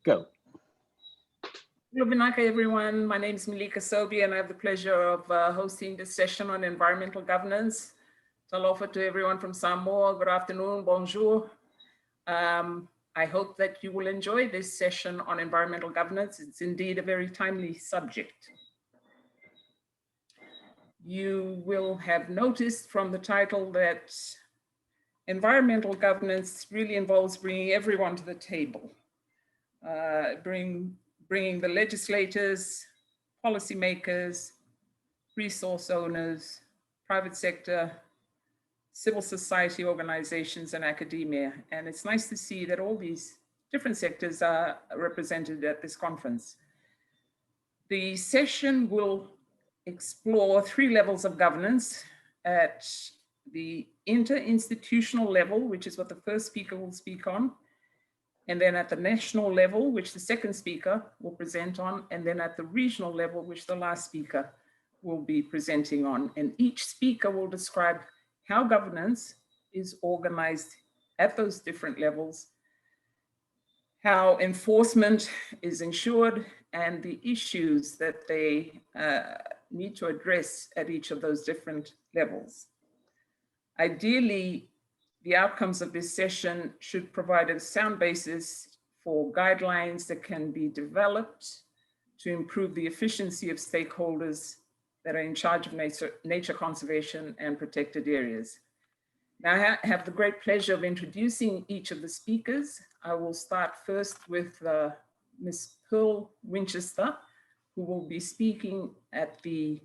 Go. Lubinaka, everyone. My name is Malika Sobey, and I have the pleasure of hosting this session on environmental governance. Talofa to everyone from Samoa. Good afternoon, bonjour. I hope that you will enjoy this session on environmental governance. It's indeed a very timely subject. You will have noticed from the title that environmental governance really involves bringing everyone to the table, bringing the legislators, policymakers, resource owners, private sector, civil society organizations, and academia. And it's nice to see that all these different sectors are represented at this conference. The session will explore 3 levels of governance at the interinstitutional level, which is what the first speaker will speak on, and then at the national level, which the second speaker will present on, and then at the regional level, which the last speaker will be presenting on. And each speaker will describe how governance is organized at those different levels, how enforcement is ensured, and the issues that they need to address at each of those different levels. Ideally, the outcomes of this session should provide a sound basis for guidelines that can be developed to improve the efficiency of stakeholders that are in charge of nature conservation and protected areas. Now, I have the great pleasure of introducing each of the speakers. I will start first with Ms. Pearl Winchester, who will be speaking at the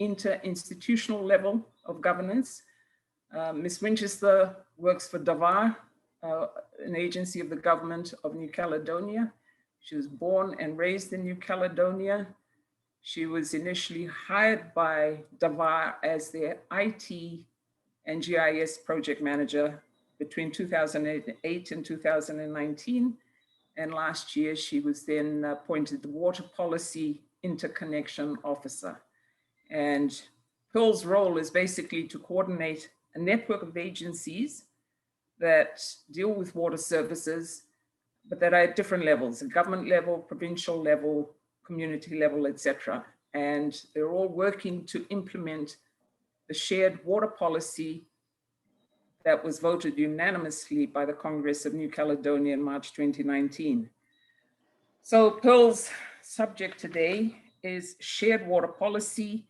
interinstitutional level of governance. Ms. Winchester works for DAVAR, an agency of the government of New Caledonia. She was born and raised in New Caledonia. She was initially hired by DAVAR as their IT and GIS project manager between 2008 and 2019. And last year, she was then appointed the Water Policy Interconnection Officer. And Pearl's role is basically to coordinate a network of agencies that deal with water services, but that are at different levels, government level, provincial level, community level, etc. And they're all working to implement the shared water policy that was voted unanimously by the Congress of New Caledonia in March 2019. So Pearl's subject today is shared water policy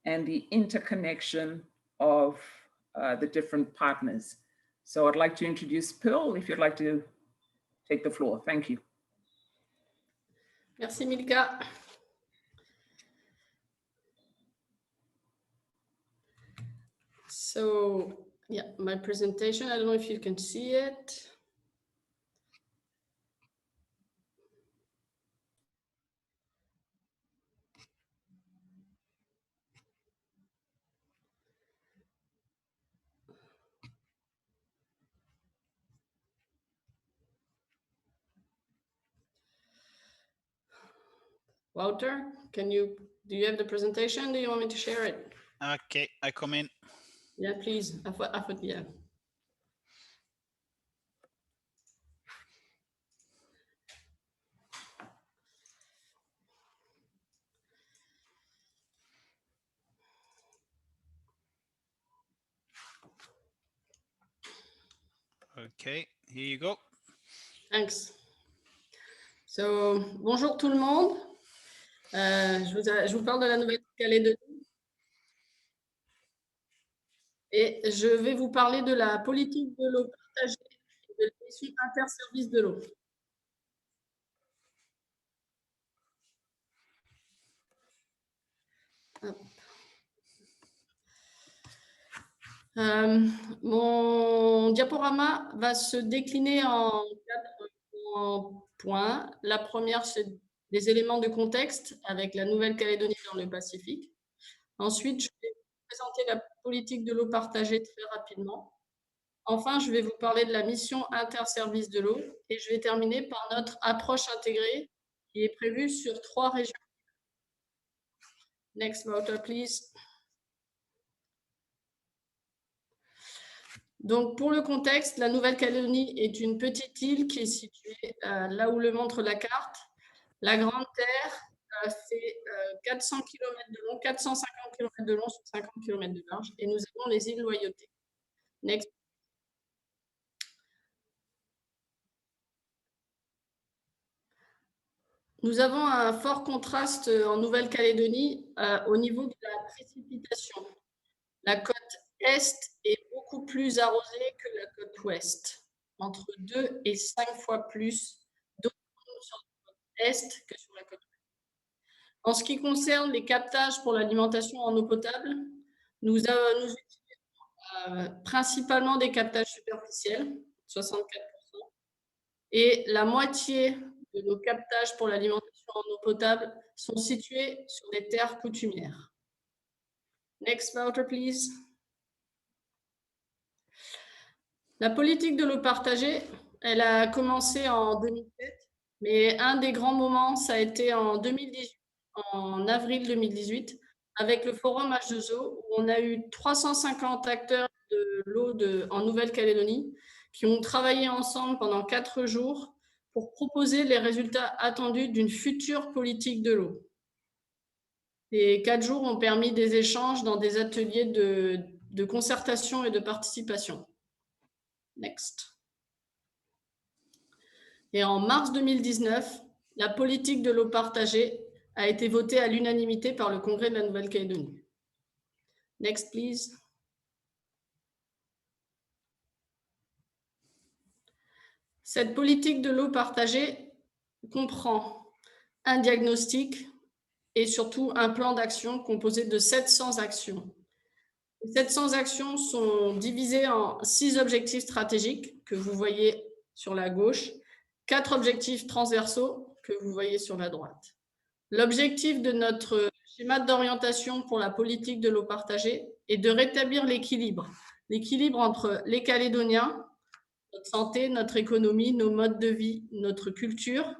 and the interconnection of the different partners. So I'd like to introduce Pearl, if you'd like to take the floor. Thank you. Merci, Milka. So, yeah, my presentation, I don't know if you can see it. Wouter, do you have the presentation? Do you want me to share it? Okay, I come in. Yeah, please. Yeah. Okay, here you go. Thanks. So, bonjour tout le monde. Je vous parle de la Nouvelle-Calédonie. Et je vais vous parler de la politique de l'eau partagée et de la mission interservices de l'eau. Mon diaporama va se décliner en 4 points. La première, c'est des éléments de contexte avec la Nouvelle-Calédonie dans le Pacifique. Ensuite, je vais vous présenter la politique de l'eau partagée très rapidement. Enfin, je vais vous parler de la mission interservices de l'eau et je vais terminer par notre approche intégrée qui est prévue sur 3 régions. Next photo, please. Donc, pour le contexte, la Nouvelle-Calédonie est une petite île qui est située là où le montre la carte. La Grande Terre fait 400 km de long, 450 km de long sur 50 km de large. Et nous avons les îles Loyauté. Next. Nous avons un fort contraste en Nouvelle-Calédonie au niveau de la précipitation. La côte est est beaucoup plus arrosée que la côte ouest, entre 2 et 5 fois plus d'eau sur la côte est que sur la côte ouest. En ce qui concerne les captages pour l'alimentation en eau potable, nous utilisons principalement des captages superficiels, 64%, et la moitié de nos captages pour l'alimentation en eau potable sont situés sur des terres coutumières. Next photo, please. La politique de l'eau partagée, elle a commencé en 2007, mais un des grands moments, ça a été en 2018, en avril 2018, avec le forum H2O, où on a eu 350 acteurs de l'eau en Nouvelle-Calédonie qui ont travaillé ensemble pendant 4 jours pour proposer les résultats attendus d'une future politique de l'eau. Les 4 jours ont permis des échanges dans des ateliers de concertation et de participation. Next. Et en mars 2019, la politique de l'eau partagée a été votée à l'unanimité par le Congrès de la Nouvelle-Calédonie. Next, please. Cette politique de l'eau partagée comprend un diagnostic et surtout un plan d'action composé de 700 actions. Les 700 actions sont divisées en 6 objectifs stratégiques que vous voyez sur la gauche, 4 objectifs transversaux que vous voyez sur la droite. L'objectif de notre schéma d'orientation pour la politique de l'eau partagée est de rétablir l'équilibre entre les Calédoniens, notre santé, notre économie, nos modes de vie, notre culture,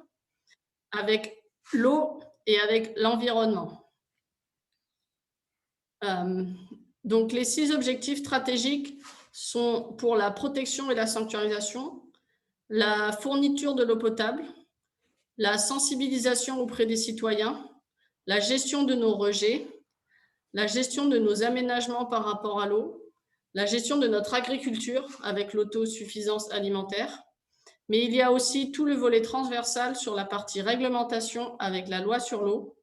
avec l'eau et avec l'environnement. Donc, les 6 objectifs stratégiques sont pour la protection et la sanctuarisation, la fourniture de l'eau potable, la sensibilisation auprès des citoyens, la gestion de nos rejets, la gestion de nos aménagements par rapport à l'eau, la gestion de notre agriculture avec l'autosuffisance alimentaire, mais il y a aussi tout le volet transversal sur la partie réglementation avec la loi sur l'eau,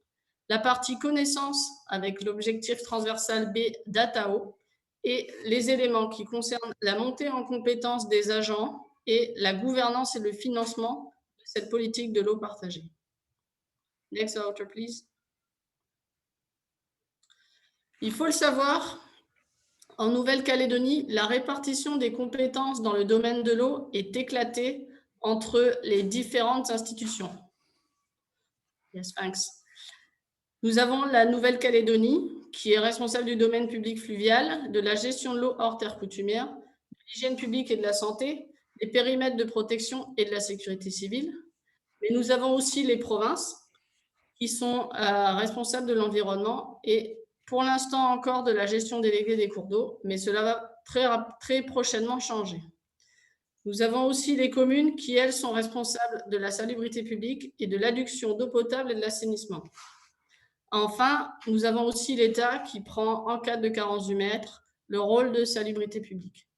la partie connaissance avec l'objectif transversal B DataO et les éléments qui concernent la montée en compétence des agents et la gouvernance et le financement de cette politique de l'eau partagée. Next photo, please. Il faut le savoir, en Nouvelle-Calédonie, la répartition des compétences dans le domaine de l'eau est éclatée entre les différentes institutions. Yes, thanks. Nous avons la Nouvelle-Calédonie, qui est responsable du domaine public fluvial, de la gestion de l'eau hors terre coutumière, de l'hygiène publique et de la santé, des périmètres de protection et de la sécurité civile. Mais nous avons aussi les provinces, qui sont responsables de l'environnement et pour l'instant encore de la gestion déléguée des cours d'eau, mais cela va très prochainement changer. Nous avons aussi les communes qui, elles, sont responsables de la salubrité publique et de l'adduction d'eau potable et de l'assainissement. Enfin, nous avons aussi l'État qui prend, en cas de carence du maître, le rôle de salubrité publique.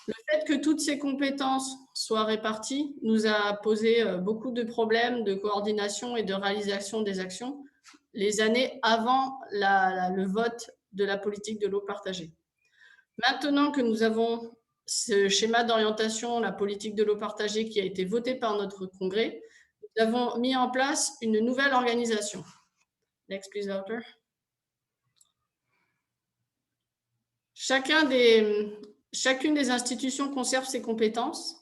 Le fait que toutes ces compétences soient réparties nous a posé beaucoup de problèmes de coordination et de réalisation des actions les années avant le vote de la politique de l'eau partagée. Maintenant que nous avons ce schéma d'orientation, la politique de l'eau partagée qui a été voté par notre congrès, nous avons mis en place une nouvelle organisation. Next, please, Walter. Chacune des institutions conserve ses compétences,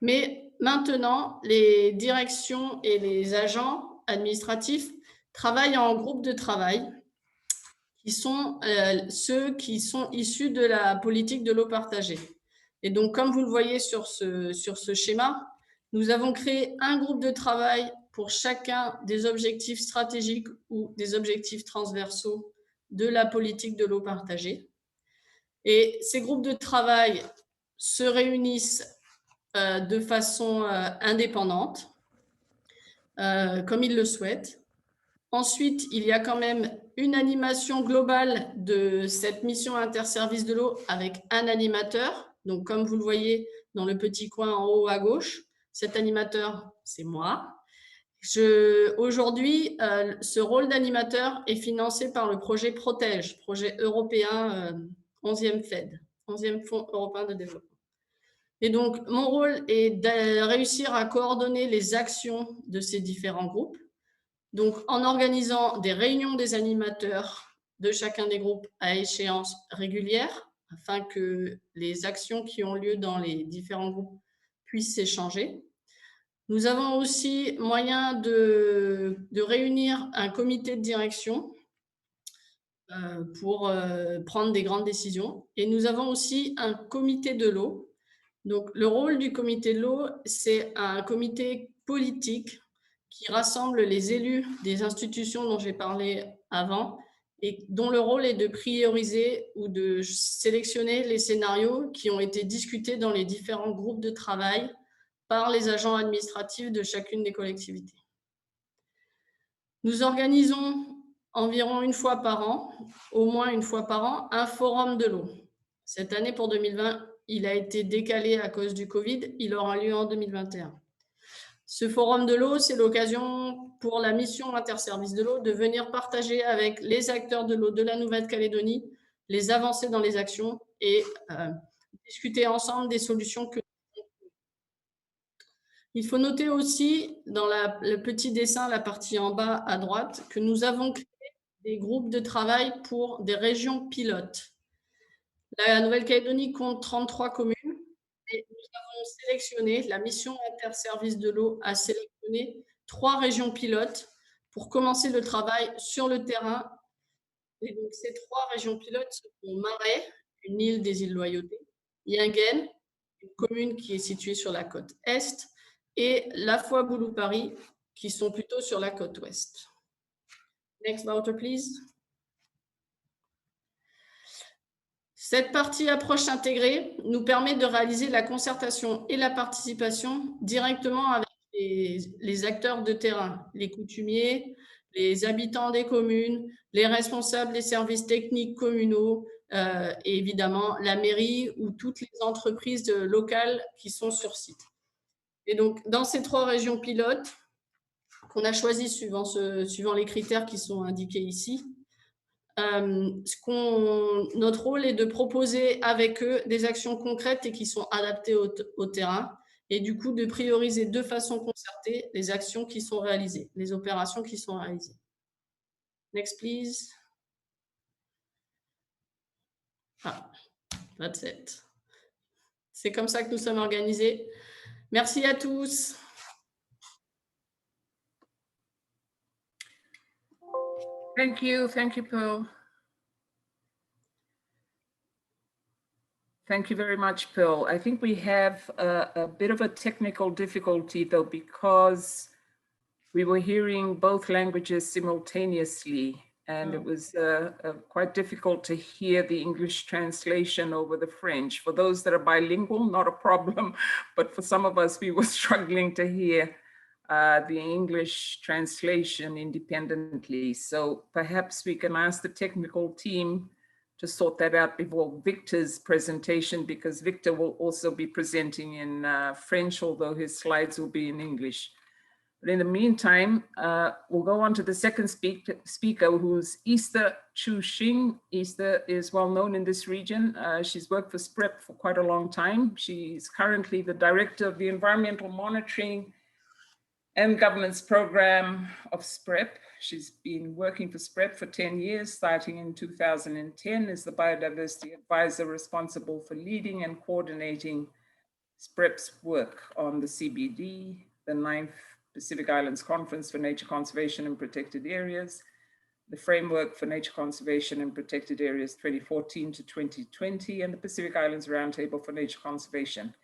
mais maintenant, les directions et les agents administratifs travaillent en groupe de travail qui sont ceux qui sont issus de la politique de l'eau partagée. Et donc, comme vous le voyez sur ce schéma, nous avons créé un groupe de travail pour chacun des objectifs stratégiques ou des objectifs transversaux de la politique de l'eau partagée. Et ces groupes de travail se réunissent de façon indépendante, comme ils le souhaitent. Ensuite, il y a quand même une animation globale de cette mission interservice de l'eau avec un animateur. Donc, comme vous le voyez dans le petit coin en haut à gauche, cet animateur, c'est moi. Aujourd'hui, ce rôle d'animateur est financé par le projet Protège, projet européen 11e FED, 11e Fonds européen de développement. Et donc, mon rôle est de réussir à coordonner les actions de ces différents groupes. Donc, en organisant des réunions des animateurs de chacun des groupes à échéance régulière, afin que les actions qui ont lieu dans les différents groupes puissent s'échanger. Nous avons aussi moyen de réunir un comité de direction pour prendre des grandes décisions. Et nous avons aussi un comité de l'eau. Donc, le rôle du comité de l'eau, c'est un comité politique qui rassemble les élus des institutions dont j'ai parlé avant et dont le rôle est de prioriser ou de sélectionner les scénarios qui ont été discutés dans les différents groupes de travail par les agents administratifs de chacune des collectivités. Nous organisons environ une fois par an, au moins une fois par an, un forum de l'eau. Cette année, pour 2020, il a été décalé à cause du Covid. Il aura lieu en 2021. Ce forum de l'eau, c'est l'occasion pour la mission interservice de l'eau de venir partager avec les acteurs de l'eau de la Nouvelle-Calédonie les avancées dans les actions et discuter ensemble des solutions que il faut noter aussi dans le petit dessin, la partie en bas à droite, que nous avons créé des groupes de travail pour des régions pilotes. La Nouvelle-Calédonie compte 33 communes et nous avons sélectionné, la mission interservice de l'eau a sélectionné 3 régions pilotes pour commencer le travail sur le terrain. Et donc, ces 3 régions pilotes sont Marais, une île des îles Loyauté, Yingen, une commune qui est située sur la côte est, et La Foix-Boulou-Paris, qui sont plutôt sur la côte ouest. Next voucher, please. Cette partie approche intégrée nous permet de réaliser la concertation et la participation directement avec les acteurs de terrain, les coutumiers, les habitants des communes, les responsables des services techniques communaux, et évidemment la mairie ou toutes les entreprises locales qui sont sur site. Et donc, dans ces 3 régions pilotes, qu'on a choisies suivant les critères qui sont indiqués ici, notre rôle est de proposer avec eux des actions concrètes et qui sont adaptées au terrain, et du coup de prioriser de façon concertée les actions qui sont réalisées, les opérations qui sont réalisées. Next, please. Ah, that's it. C'est comme ça que nous sommes organisés. Merci à tous. Thank you, Pearl. Thank you very much, Pearl. I think we have a bit of a technical difficulty though, because we were hearing both languages simultaneously, and it was quite difficult to hear the English translation over the French. For those that are bilingual, not a problem, but for some of us, we were struggling to hear the English translation independently. So perhaps we can ask the technical team to sort that out before Victor's presentation, because Victor will also be presenting in French, although his slides will be in English. But in the meantime, we'll go on to the second speaker, who's Esther Chu Xing. Esther is well known in this region. She's worked for SPREP for quite a long time. She's currently the director of the Environmental Monitoring and Governance Program of SPREP. She's been working for SPREP for 10 years, starting in 2010 as the biodiversity advisor responsible for leading and coordinating SPREP's work on the CBD, the 9th Pacific Islands Conference for Nature Conservation and Protected Areas, the Framework for Nature Conservation and Protected Areas 2014 to 2020, and the Pacific Islands Roundtable for Nature Conservation.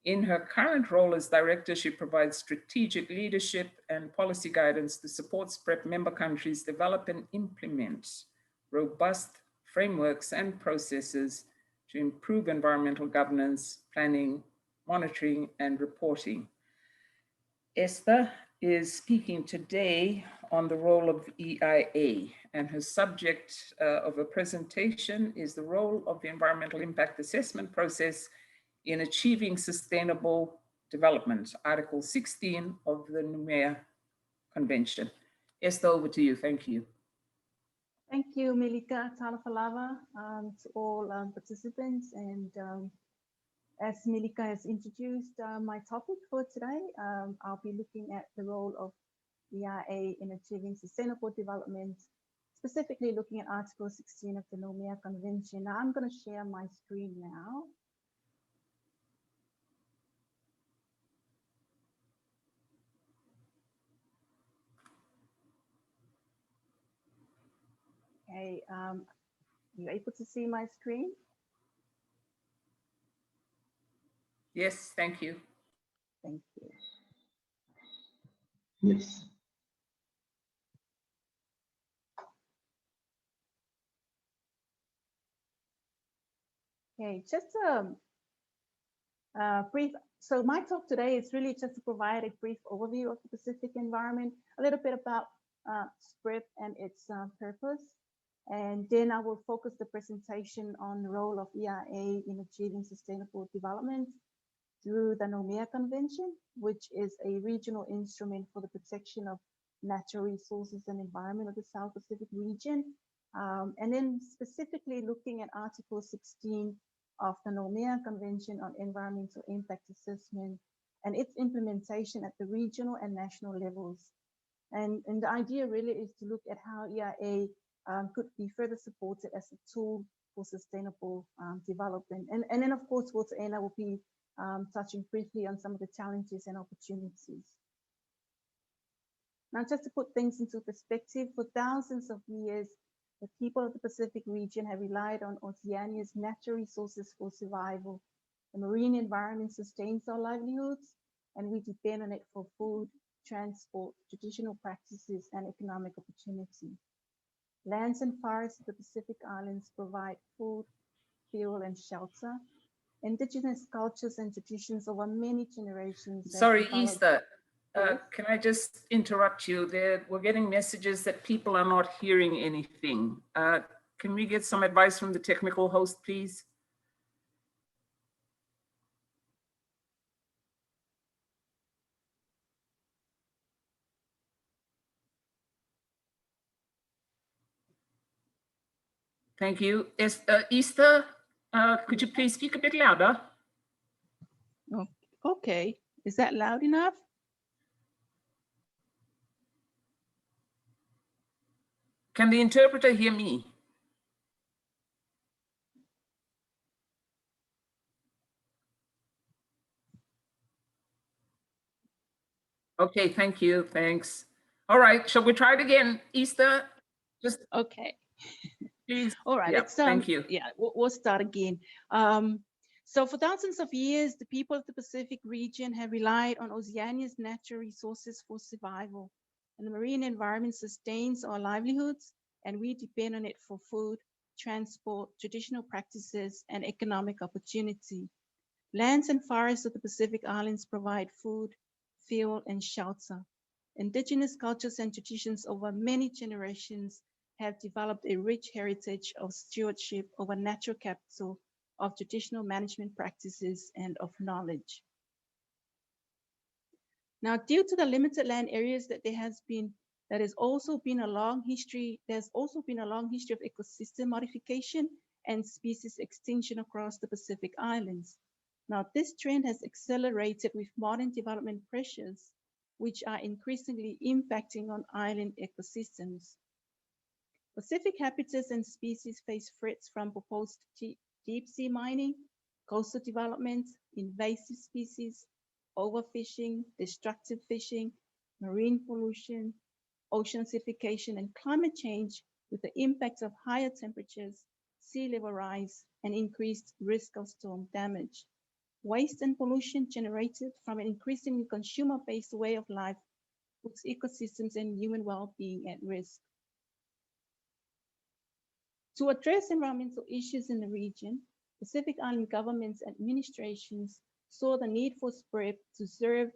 In her current role as director, she provides strategic leadership and policy guidance to support SPREP member countries develop and implement robust frameworks and processes to improve environmental governance, planning, monitoring, and reporting. Esther is speaking today on the role of EIA, and her subject of a presentation is the role of the environmental impact assessment process in achieving sustainable development, Article 16 of the Nouméa Convention. Esther, over to you. Thank you. Thank you, Melika Talafalava, to all participants. And as Melika has introduced my topic for today, I'll be looking at the role of EIA in achieving sustainable development, specifically looking at Article 16 of the Nouméa Convention. Now I'm going to share my screen now. Okay, you able to see my screen? Yes, thank you. Thank you. Yes. Okay, just a brief. So my talk today is really just to provide a brief overview of the Pacific environment, a little bit about SPRIP and its purpose. And then I will focus the presentation on the role of EIA in achieving sustainable development through the Nouméa Convention, which is a regional instrument for the protection of natural resources and environment of the South Pacific region. And then specifically looking at Article 16 of the Nouméa Convention on Environmental Impact Assessment and its implementation at the regional and national levels. And the idea really is to look at how EIA could be further supported as a tool for sustainable development. And then, of course, towards the end, I will be touching briefly on some of the challenges and opportunities. Now, just to put things into perspective, for thousands of years, the people of the Pacific region have relied on Oceania's natural resources for survival. The marine environment sustains our livelihoods, and we depend on it for food, transport, traditional practices, and economic opportunity. Lands and forests of the Pacific Islands provide food, fuel, and shelter. Indigenous cultures and traditions over many generations. Sorry, Esther. Can I just interrupt you? We're getting messages that people are not hearing anything. Can we get some advice from the technical host, please? Thank you. Esther, could you please speak a bit louder? Okay, is that loud enough? Can the interpreter hear me? Okay, thank you, thanks. All right, shall we try it again? Esther, just okay. Please. All right, Yeah, thank you. Yeah, we'll start again. So for thousands of years, the people of the Pacific region have relied on Oceania's natural resources for survival. And the marine environment sustains our livelihoods, and we depend on it for food, transport, traditional practices, and economic opportunity. Lands and forests of the Pacific Islands provide food, fuel, and shelter. Indigenous cultures and traditions over many generations have developed a rich heritage of stewardship over natural capital, of traditional management practices, and of knowledge. Now, due to the limited land areas that there's also been a long history of ecosystem modification and species extinction across the Pacific Islands. Now, this trend has accelerated with modern development pressures, which are increasingly impacting on island ecosystems. Pacific habitats and species face threats from proposed deep sea mining, coastal development, invasive species, overfishing, destructive fishing, marine pollution, ocean acidification, and climate change with the impacts of higher temperatures, sea level rise, and increased risk of storm damage. Waste and pollution generated from an increasingly consumer-based way of life puts ecosystems and human well-being at risk. To address environmental issues in the region, Pacific Island governments and administrations saw the need for SPREP to serve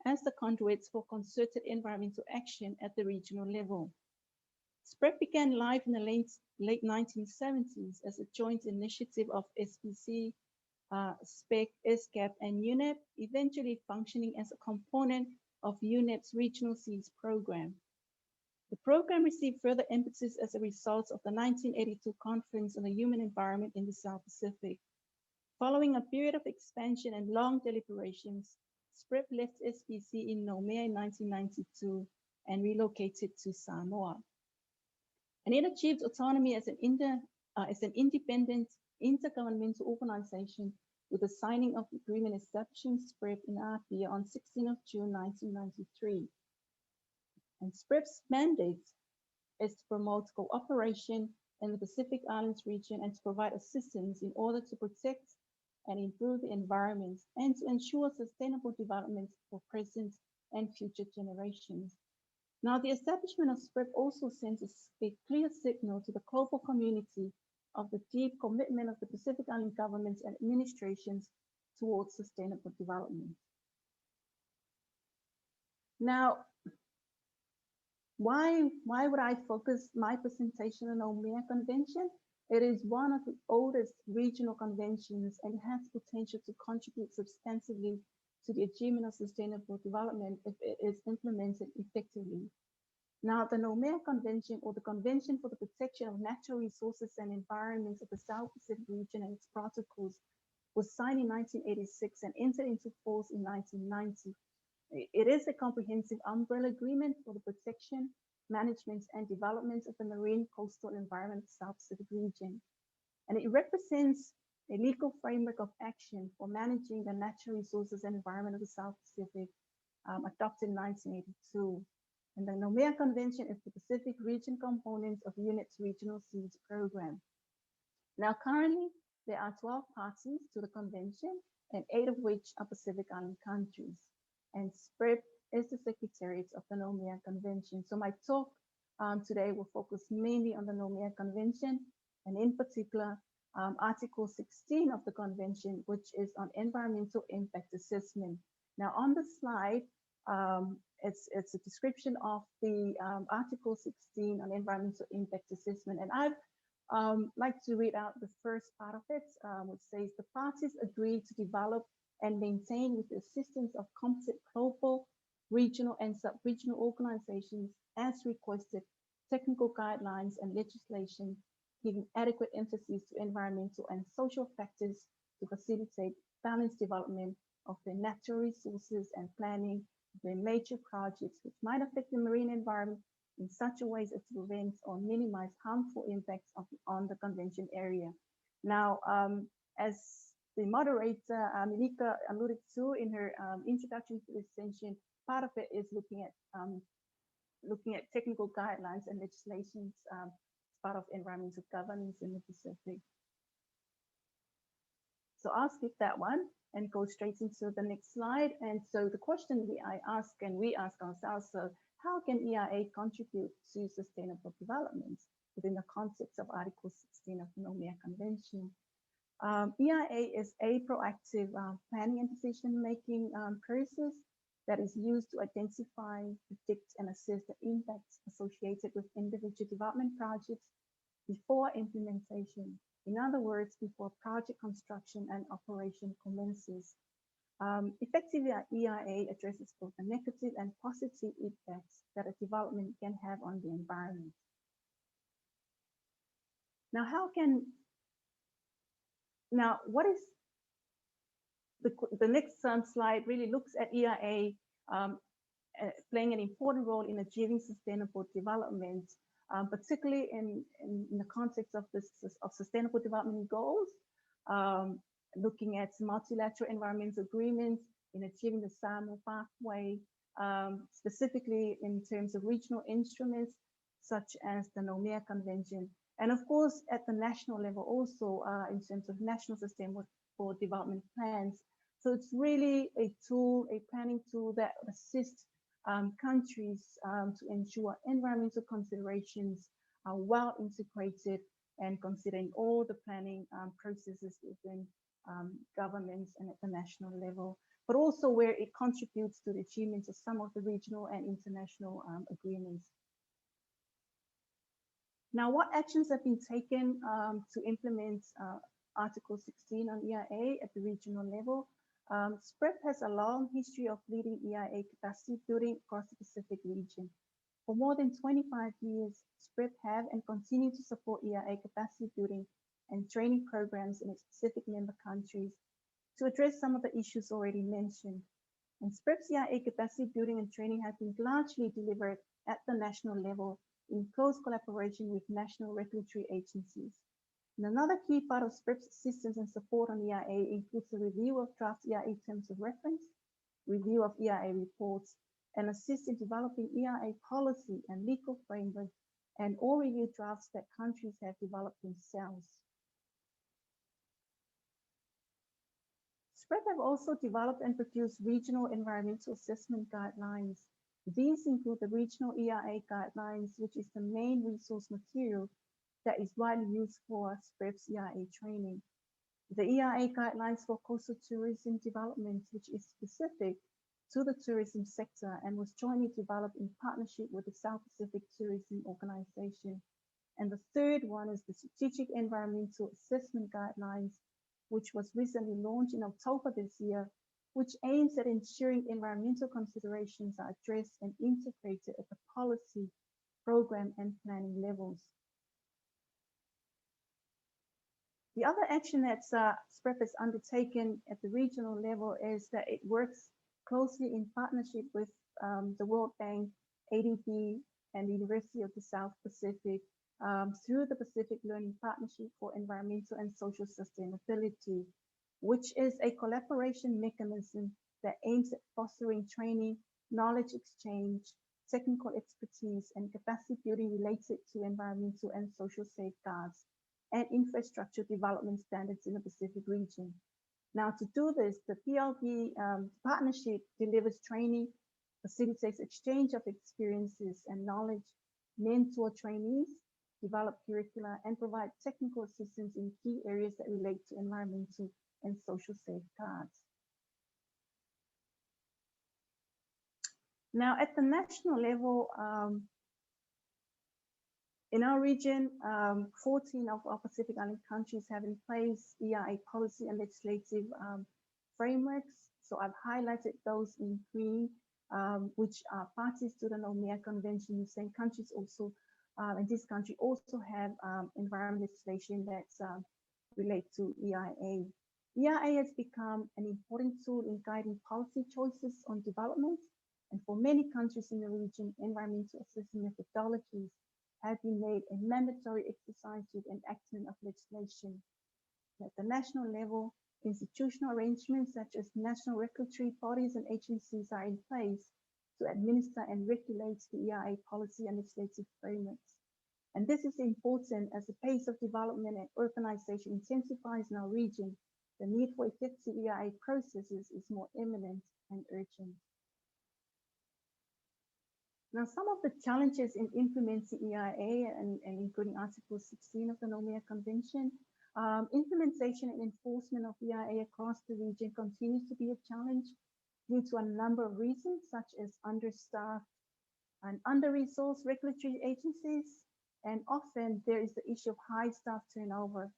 as the conduits for concerted environmental action at the regional level. SPREP began life in the late 1970s as a joint initiative of SPC, SPEC, ESCAP, and UNEP, eventually functioning as a component of UNEP's Regional Seas program. The program received further impetus as a result of the 1982 Conference on the Human Environment in the South Pacific. Following a period of expansion and long deliberations, SPREP left SPC in Nomea in 1992 and relocated to Samoa. And it achieved autonomy as an independent intergovernmental organization with the signing of the agreement establishing SPREP in Apia on 16 of June 1993. And SPREP's mandate is to promote cooperation in the Pacific Islands region and to provide assistance in order to protect and improve the environment and to ensure sustainable development for present and future generations. Now, the establishment of SPREP also sends a clear signal to the global community of the deep commitment of the Pacific Island governments and administrations towards sustainable development. Now, why would I focus my presentation on the Nomea Convention? It is one of the oldest regional conventions and has potential to contribute substantively to the achievement of sustainable development if it is implemented effectively. Now, the Nomea Convention, or the Convention for the Protection of Natural Resources and Environments of the South Pacific region and its protocols, was signed in 1986 and entered into force in 1990. It is a comprehensive umbrella agreement for the protection, management, and development of the marine coastal environment of the South Pacific region. And it represents a legal framework of action for managing the natural resources and environment of the South Pacific, adopted in 1982. And the Nomea Convention is the Pacific region component of UNEP's Regional Seas program. Now, currently, there are 12 parties to the convention, and 8 of which are Pacific Island countries. And SPREP is the Secretariat of the Nomea Convention. So my talk today will focus mainly on the Nomea Convention, and in particular, Article 16 of the Convention, which is on environmental impact assessment. Now on the slide, it's a description of the Article 16 on environmental impact assessment. And I'd like to read out the first part of it, which says the parties agree to develop and maintain, with the assistance of competent global, regional, and sub-regional organizations as requested, technical guidelines and legislation, giving adequate emphasis to environmental and social factors to facilitate balanced development of their natural resources and planning their major projects which might affect the marine environment in such a way as to prevent or minimize harmful impacts on the convention area. Now, as the moderator, Milika, alluded to in her introduction to this session, part of it is looking at technical guidelines and legislations as part of environmental governance in the Pacific. So I'll skip that one and go straight into the next slide. And so the question we ask ourselves, so how can EIA contribute to sustainable development within the context of Article 16 of the Nomea Convention? EIA is a proactive planning and decision-making process that is used to identify, predict, and assess the impacts associated with individual development projects before implementation. In other words, before project construction and operation commences. Effectively, EIA addresses both the negative and positive impacts that a development can have on the environment. Now, what is the next slide really looks at EIA playing an important role in achieving sustainable development, particularly in the context of sustainable development goals, looking at multilateral environmental agreements in achieving the Samoa pathway, specifically in terms of regional instruments such as the Nomea Convention, and of course at the national level also in terms of national sustainable development plans. So it's really a tool, a planning tool that assists countries to ensure environmental considerations are well integrated and considering all the planning processes within governments and at the national level, but also where it contributes to the achievements of some of the regional and international agreements. Now, what actions have been taken to implement Article 16 on EIA at the regional level? SPREP has a long history of leading EIA capacity building across the Pacific region. For more than 25 years, SPREP have and continue to support EIA capacity building and training programs in its specific member countries to address some of the issues already mentioned. And SPREP's EIA capacity building and training have been largely delivered at the national level in close collaboration with national regulatory agencies. And another key part of SPREP's assistance and support on EIA includes the review of draft EIA terms of reference, review of EIA reports, and assist in developing EIA policy and legal framework and all review drafts that countries have developed themselves. SPREP have also developed and produced regional environmental assessment guidelines. These include the regional EIA guidelines, which is the main resource material that is widely used for SPREP's EIA training. The EIA guidelines for coastal tourism development, which is specific to the tourism sector and was jointly developed in partnership with the South Pacific Tourism Organization. And the third one is the Strategic Environmental Assessment Guidelines, which was recently launched in October this year, which aims at ensuring environmental considerations are addressed and integrated at the policy, program, and planning levels. The other action that SPREP has undertaken at the regional level is that it works closely in partnership with the World Bank, ADB, and the University of the South Pacific through the Pacific Learning Partnership for Environmental and Social Sustainability, which is a collaboration mechanism that aims at fostering training, knowledge exchange, technical expertise, and capacity building related to environmental and social safeguards and infrastructure development standards in the Pacific region. Now, to do this, the PLP partnership delivers training, facilitates exchange of experiences and knowledge, mentor trainees, develop curricula, and provide technical assistance in key areas that relate to environmental and social safeguards. Now, at the national level, in our region, 14 of our Pacific Island countries have in place EIA policy and legislative frameworks. So I've highlighted those in green, which are parties to the NOMEA Convention. Same countries also, and this country also have environmental legislation that's relate to EIA. EIA has become an important tool in guiding policy choices on development. And for many countries in the region, environmental assessment methodologies have been made a mandatory exercise with enactment of legislation. At the national level, institutional arrangements such as national regulatory bodies and agencies are in place to administer and regulate the EIA policy and legislative frameworks. And this is important as the pace of development and urbanization intensifies in our region. The need for effective EIA processes is more imminent and urgent. Now, some of the challenges in implementing EIA and including Article 16 of the NOMEA Convention, implementation and enforcement of EIA across the region continues to be a challenge due to a number of reasons, such as understaffed and under-resourced regulatory agencies, and often there is the issue of high staff turnover.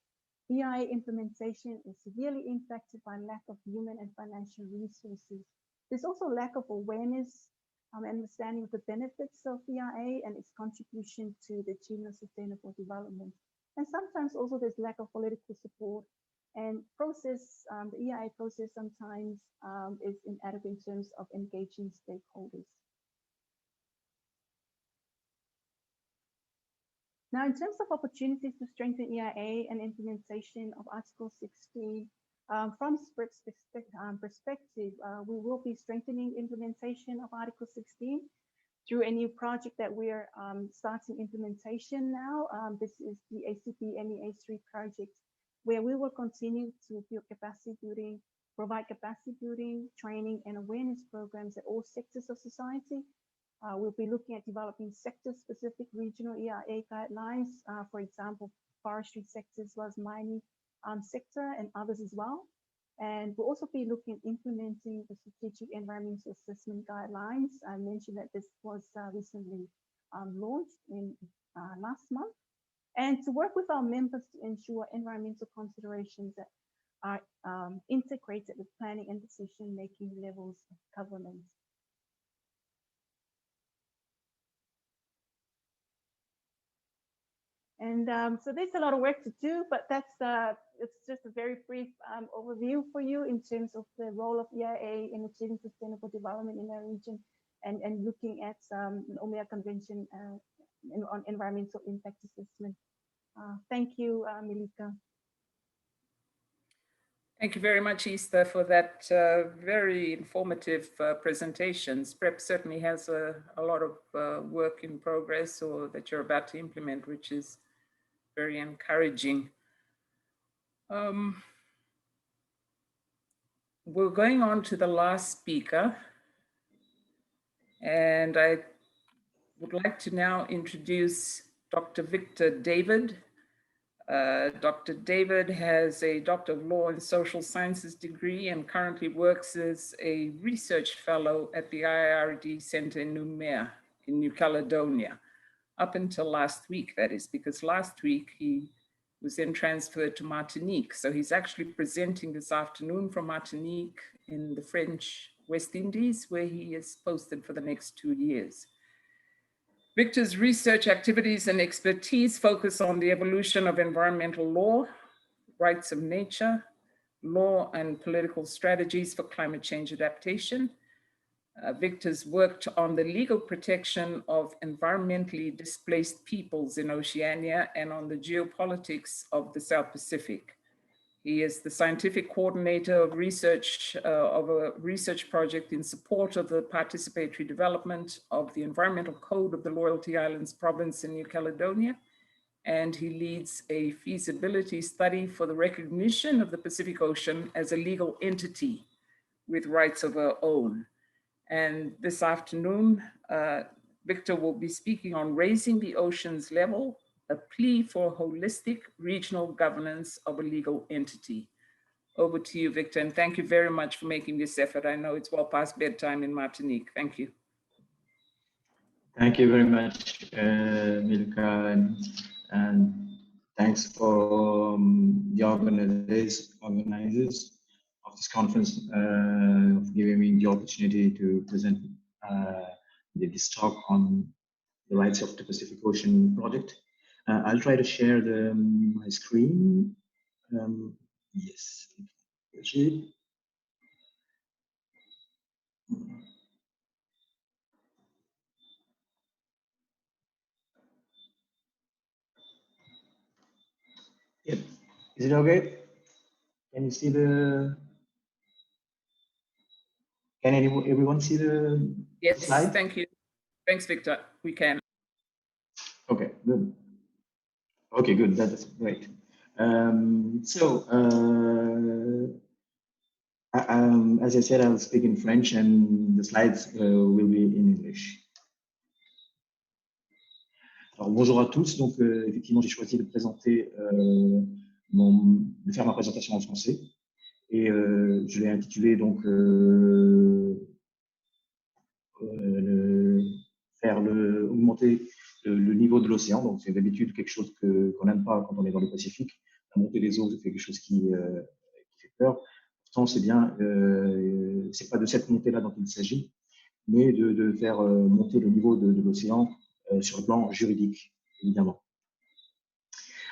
EIA implementation is severely impacted by lack of human and financial resources. There's also lack of awareness understanding of the benefits of EIA and its contribution to the achievement of sustainable development. And sometimes also there's lack of political support and process, the EIA process sometimes is inadequate in terms of engaging stakeholders. Now, in terms of opportunities to strengthen EIA and implementation of Article 16, from SPREP's perspective, we will be strengthening implementation of Article 16 through a new project that we are starting implementation now. This is the ACP MEA3 project, where we will continue to build capacity building, provide capacity building, training, and awareness programs at all sectors of society. We'll be looking at developing sector-specific regional EIA guidelines, for example, forestry sector as well as mining sector and others as well. And we'll also be looking at implementing the strategic environmental assessment guidelines. I mentioned that this was recently launched in last month. And to work with our members to ensure environmental considerations that are integrated with planning and decision-making levels of government. And so there's a lot of work to do, but it's just a very brief overview for you in terms of the role of EIA in achieving sustainable development in our region and looking at the Umeå Convention on environmental impact assessment. Thank you, Melika. Thank you very much, Easter, for that very informative presentation. SPREP certainly has a lot of work in progress or that you're about to implement, which is very encouraging. We're going on to the last speaker, and I would like to now introduce Dr. Victor David. Dr. David has a Doctor of Law in Social Sciences degree and currently works as a research fellow at the IIRD Center in Umeå in New Caledonia, up until last week, that is, because last week he was then transferred to Martinique. So he's actually presenting this afternoon from Martinique in the French West Indies, where he is posted for the next 2 years. Victor's research activities and expertise focus on the evolution of environmental law, rights of nature, law and political strategies for climate change adaptation. Victor's worked on the legal protection of environmentally displaced peoples in Oceania and on the geopolitics of the South Pacific. He is the scientific coordinator of research of a research project in support of the participatory development of the Environmental Code of the Loyalty Islands province in New Caledonia. And he leads a feasibility study for the recognition of the Pacific Ocean as a legal entity with rights of our own. And this afternoon, Victor will be speaking on raising the ocean's level, a plea for holistic regional governance of a legal entity. Over to you, Victor, and thank you very much for making this effort. I know it's well past bedtime in Martinique. Thank you. Thank you very much, Milka, and thanks for the organizers of this conference of giving me the opportunity to present this talk on the Rights of the Pacific Ocean project. I'll try to share my screen. Yes. Yep. Is it okay? Can you see the? Can everyone see the slide? Yes, thank you. Thanks, Victor. We can. Okay, good. Okay, good. That's great. As I said, I'll speak in French, and the slides will be in English. Alors, bonjour à tous. Donc, effectivement, j'ai choisi de présenter, de faire ma présentation en français, et je l'ai intitulé donc augmenter le niveau de l'océan. Donc, c'est d'habitude quelque chose qu'on n'aime pas quand on est dans le Pacifique. La montée des eaux, c'est quelque chose qui fait peur. Pourtant, c'est bien. C'est pas de cette montée-là dont il s'agit, mais de faire monter le niveau de l'océan sur le plan juridique, évidemment.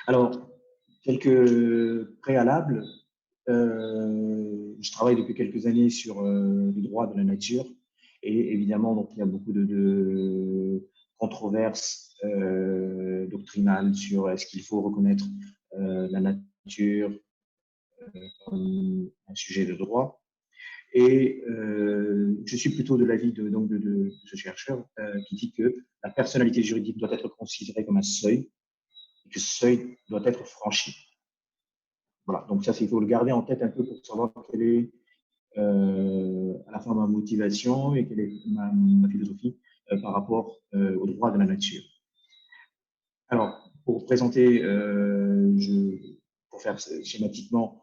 Alors, quelques préalables. Je travaille depuis quelques années sur les droits de la nature, et évidemment, donc, il y a beaucoup de controverses doctrinales sur est-ce qu'il faut reconnaître la nature comme un sujet de droit. Et je suis plutôt de l'avis de ce chercheur qui dit que la personnalité juridique doit être considérée comme un seuil et que ce seuil doit être franchi. Voilà, donc ça, il faut le garder en tête un peu pour savoir quelle est à la fois ma motivation et quelle est ma philosophie par rapport au droit de la nature. Alors, pour présenter, pour faire schématiquement,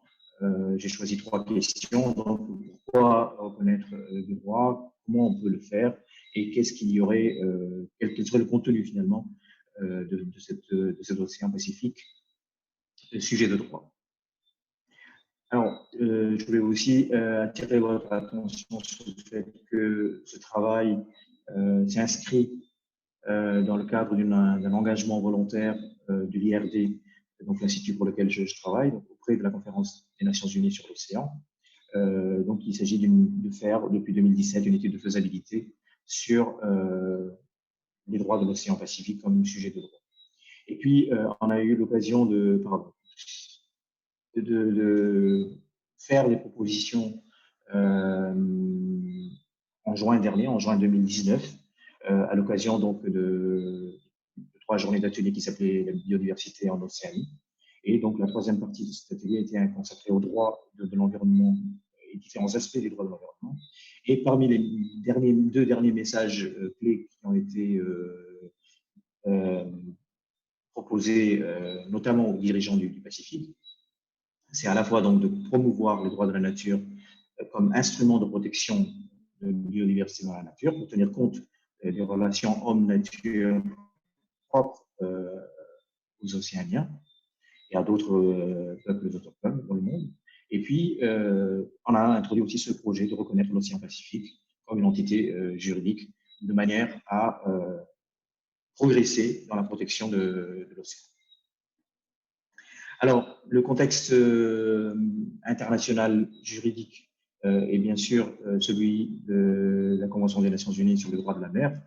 j'ai choisi 3 questions. Donc, pourquoi reconnaître des droits, comment on peut le faire et qu'est-ce qu'il y aurait, quel serait le contenu finalement de cet océan Pacifique, le sujet de droit. Alors, je voulais aussi attirer votre attention sur le fait que ce travail s'inscrit dans le cadre d'un engagement volontaire de l'IRD, donc l'institut pour lequel je travaille, donc auprès de la Conférence des Nations Unies sur l'océan. Donc, il s'agit de faire depuis 2017 une étude de faisabilité sur les droits de l'océan Pacifique comme sujet de droit. Et puis, on a eu l'occasion de faire des propositions en juin dernier, en juin 2019, à l'occasion donc de 3 journées d'atelier qui s'appelaient la biodiversité en Océanie. Et donc, la 3e partie de cet atelier était consacrée aux droits de l'environnement et différents aspects des droits de l'environnement. Et parmi les 2 derniers messages clés qui ont été proposés notamment aux dirigeants du Pacifique, c'est à la fois donc de promouvoir les droits de la nature comme instrument de protection de la biodiversité dans la nature, pour tenir compte des relations homme-nature propres aux Océaniens et à d'autres peuples autochtones dans le monde. Et puis, on a introduit aussi ce projet de reconnaître l'océan Pacifique comme une entité juridique de manière à progresser dans la protection de l'océan. Alors, le contexte international juridique est bien sûr celui de la Convention des Nations Unies sur les droits de la mer,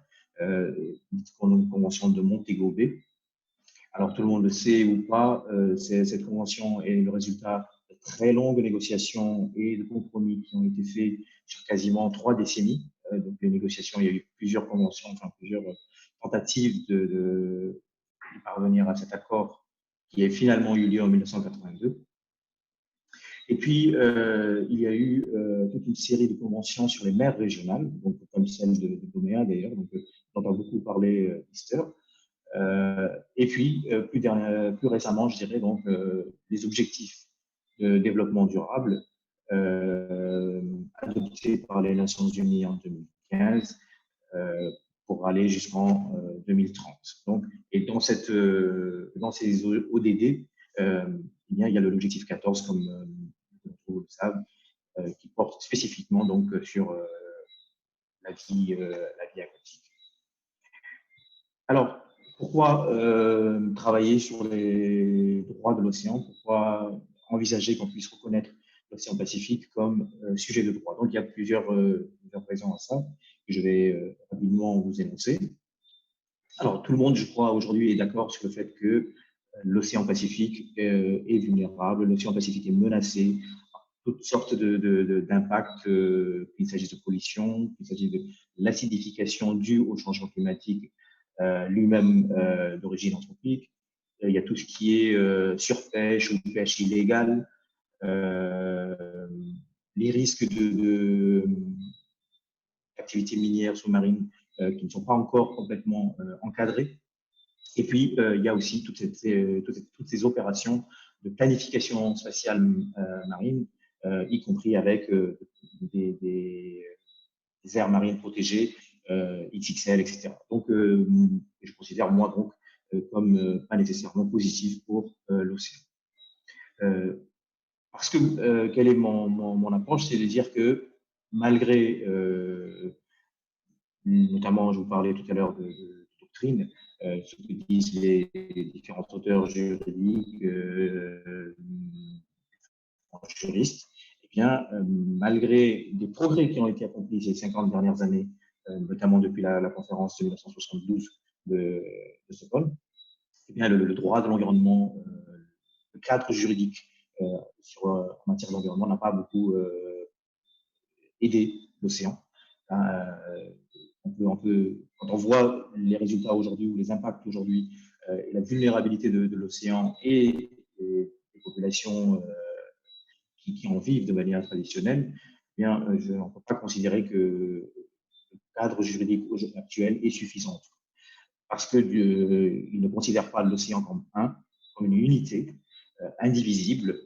convention de Montego Bay. Alors, tout le monde le sait ou pas, cette convention est le résultat de très longues négociations et de compromis qui ont été faits sur quasiment 3 décennies. Donc, les négociations, il y a eu plusieurs conventions, enfin plusieurs tentatives de parvenir à cet accord qui a finalement eu lieu en 1982. Et puis, il y a eu toute une série de conventions sur les mers régionales, donc, comme celle de Nouméa d'ailleurs, donc on entend beaucoup parler Easter. Et puis, plus récemment, je dirais, donc, les objectifs de développement durable adoptés par les Nations Unies en 2015 pour aller jusqu'en 2030. Donc, et dans ces ODD, il y a l'objectif 14, comme vous le savez, qui porte spécifiquement donc, sur la vie aquatique. Alors, pourquoi travailler sur les droits de l'océan? Pourquoi envisager qu'on puisse reconnaître l'océan Pacifique comme sujet de droit? Donc, il y a plusieurs raisons à ça, que je vais rapidement vous énoncer. Alors, tout le monde, je crois, aujourd'hui est d'accord sur le fait que l'océan Pacifique est vulnérable, l'océan Pacifique est menacé par toutes sortes d'impacts, qu'il s'agisse de pollution, qu'il s'agisse de l'acidification due au changement climatique lui-même d'origine anthropique. Il y a tout ce qui est surpêche ou pêche illégale, les risques d'activités minières sous-marines qui ne sont pas encore complètement encadrées. Et puis, il y a aussi toutes ces opérations de planification spatiale marine, y compris avec des aires marines protégées, XXL, etc. Donc, je considère, moi, donc, comme pas nécessairement positif pour l'océan. Parce que, quelle est mon approche? C'est de dire que malgré, notamment, je vous parlais tout à l'heure de doctrine, ce que disent les différents auteurs juridiques, juristes, eh bien, malgré des progrès qui ont été accomplis ces 50 dernières années, notamment depuis la conférence de 1972 de Stockholm, eh bien, le droit de l'environnement, le cadre juridique en matière d'environnement n'a pas beaucoup aidé l'océan. Quand on voit les résultats aujourd'hui ou les impacts aujourd'hui et la vulnérabilité de l'océan et des populations qui en vivent de manière traditionnelle, eh bien, on ne peut pas considérer que le cadre juridique actuel est suffisant. parce qu'ils ne considèrent pas l'océan comme une unité indivisible,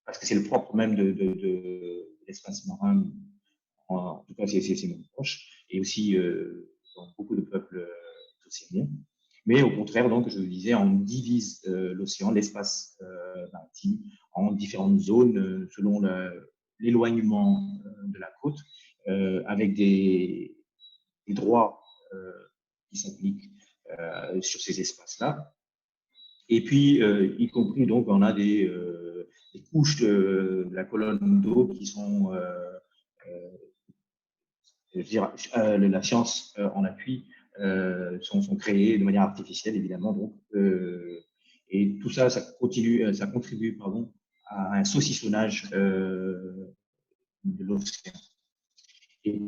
parce que c'est le propre même de l'espace marin, en tout cas c'est mon proche, et aussi dans beaucoup de peuples océaniens. Mais au contraire, donc, je le disais, on divise l'océan, l'espace maritime, en différentes zones selon l'éloignement de la côte, avec des droits qui s'appliquent sur ces espaces-là. Et puis, y compris, donc, on a des couches de la colonne d'eau qui sont, je veux dire, la science en appui, sont créées de manière artificielle, évidemment. Donc, et tout ça, ça contribue pardon, à un saucissonnage de l'océan. Et,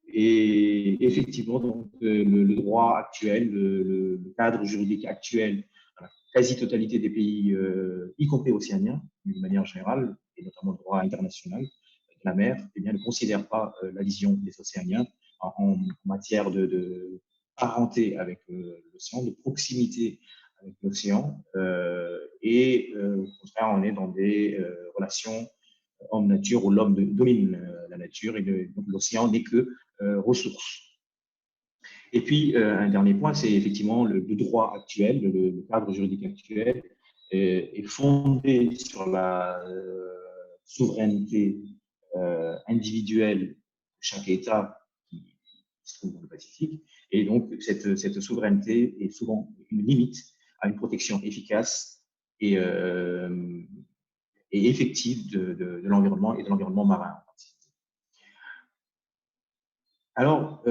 et effectivement, donc, le droit actuel, le cadre juridique actuel, dans la quasi-totalité des pays, y compris océaniens, d'une manière générale, et notamment le droit international de la mer, eh bien, ne considère pas la vision des océaniens en matière de parenté avec l'océan, de proximité avec l'océan, et au contraire, on est dans des relations homme-nature où l'homme domine la nature et donc l'océan n'est que ressource. Et puis, un dernier point, c'est effectivement le droit actuel, le cadre juridique actuel est fondé sur la souveraineté individuelle de chaque État qui se trouve dans le Pacifique. Et donc, cette souveraineté est souvent une limite à une protection efficace et effective de l'environnement et de l'environnement marin. Alors,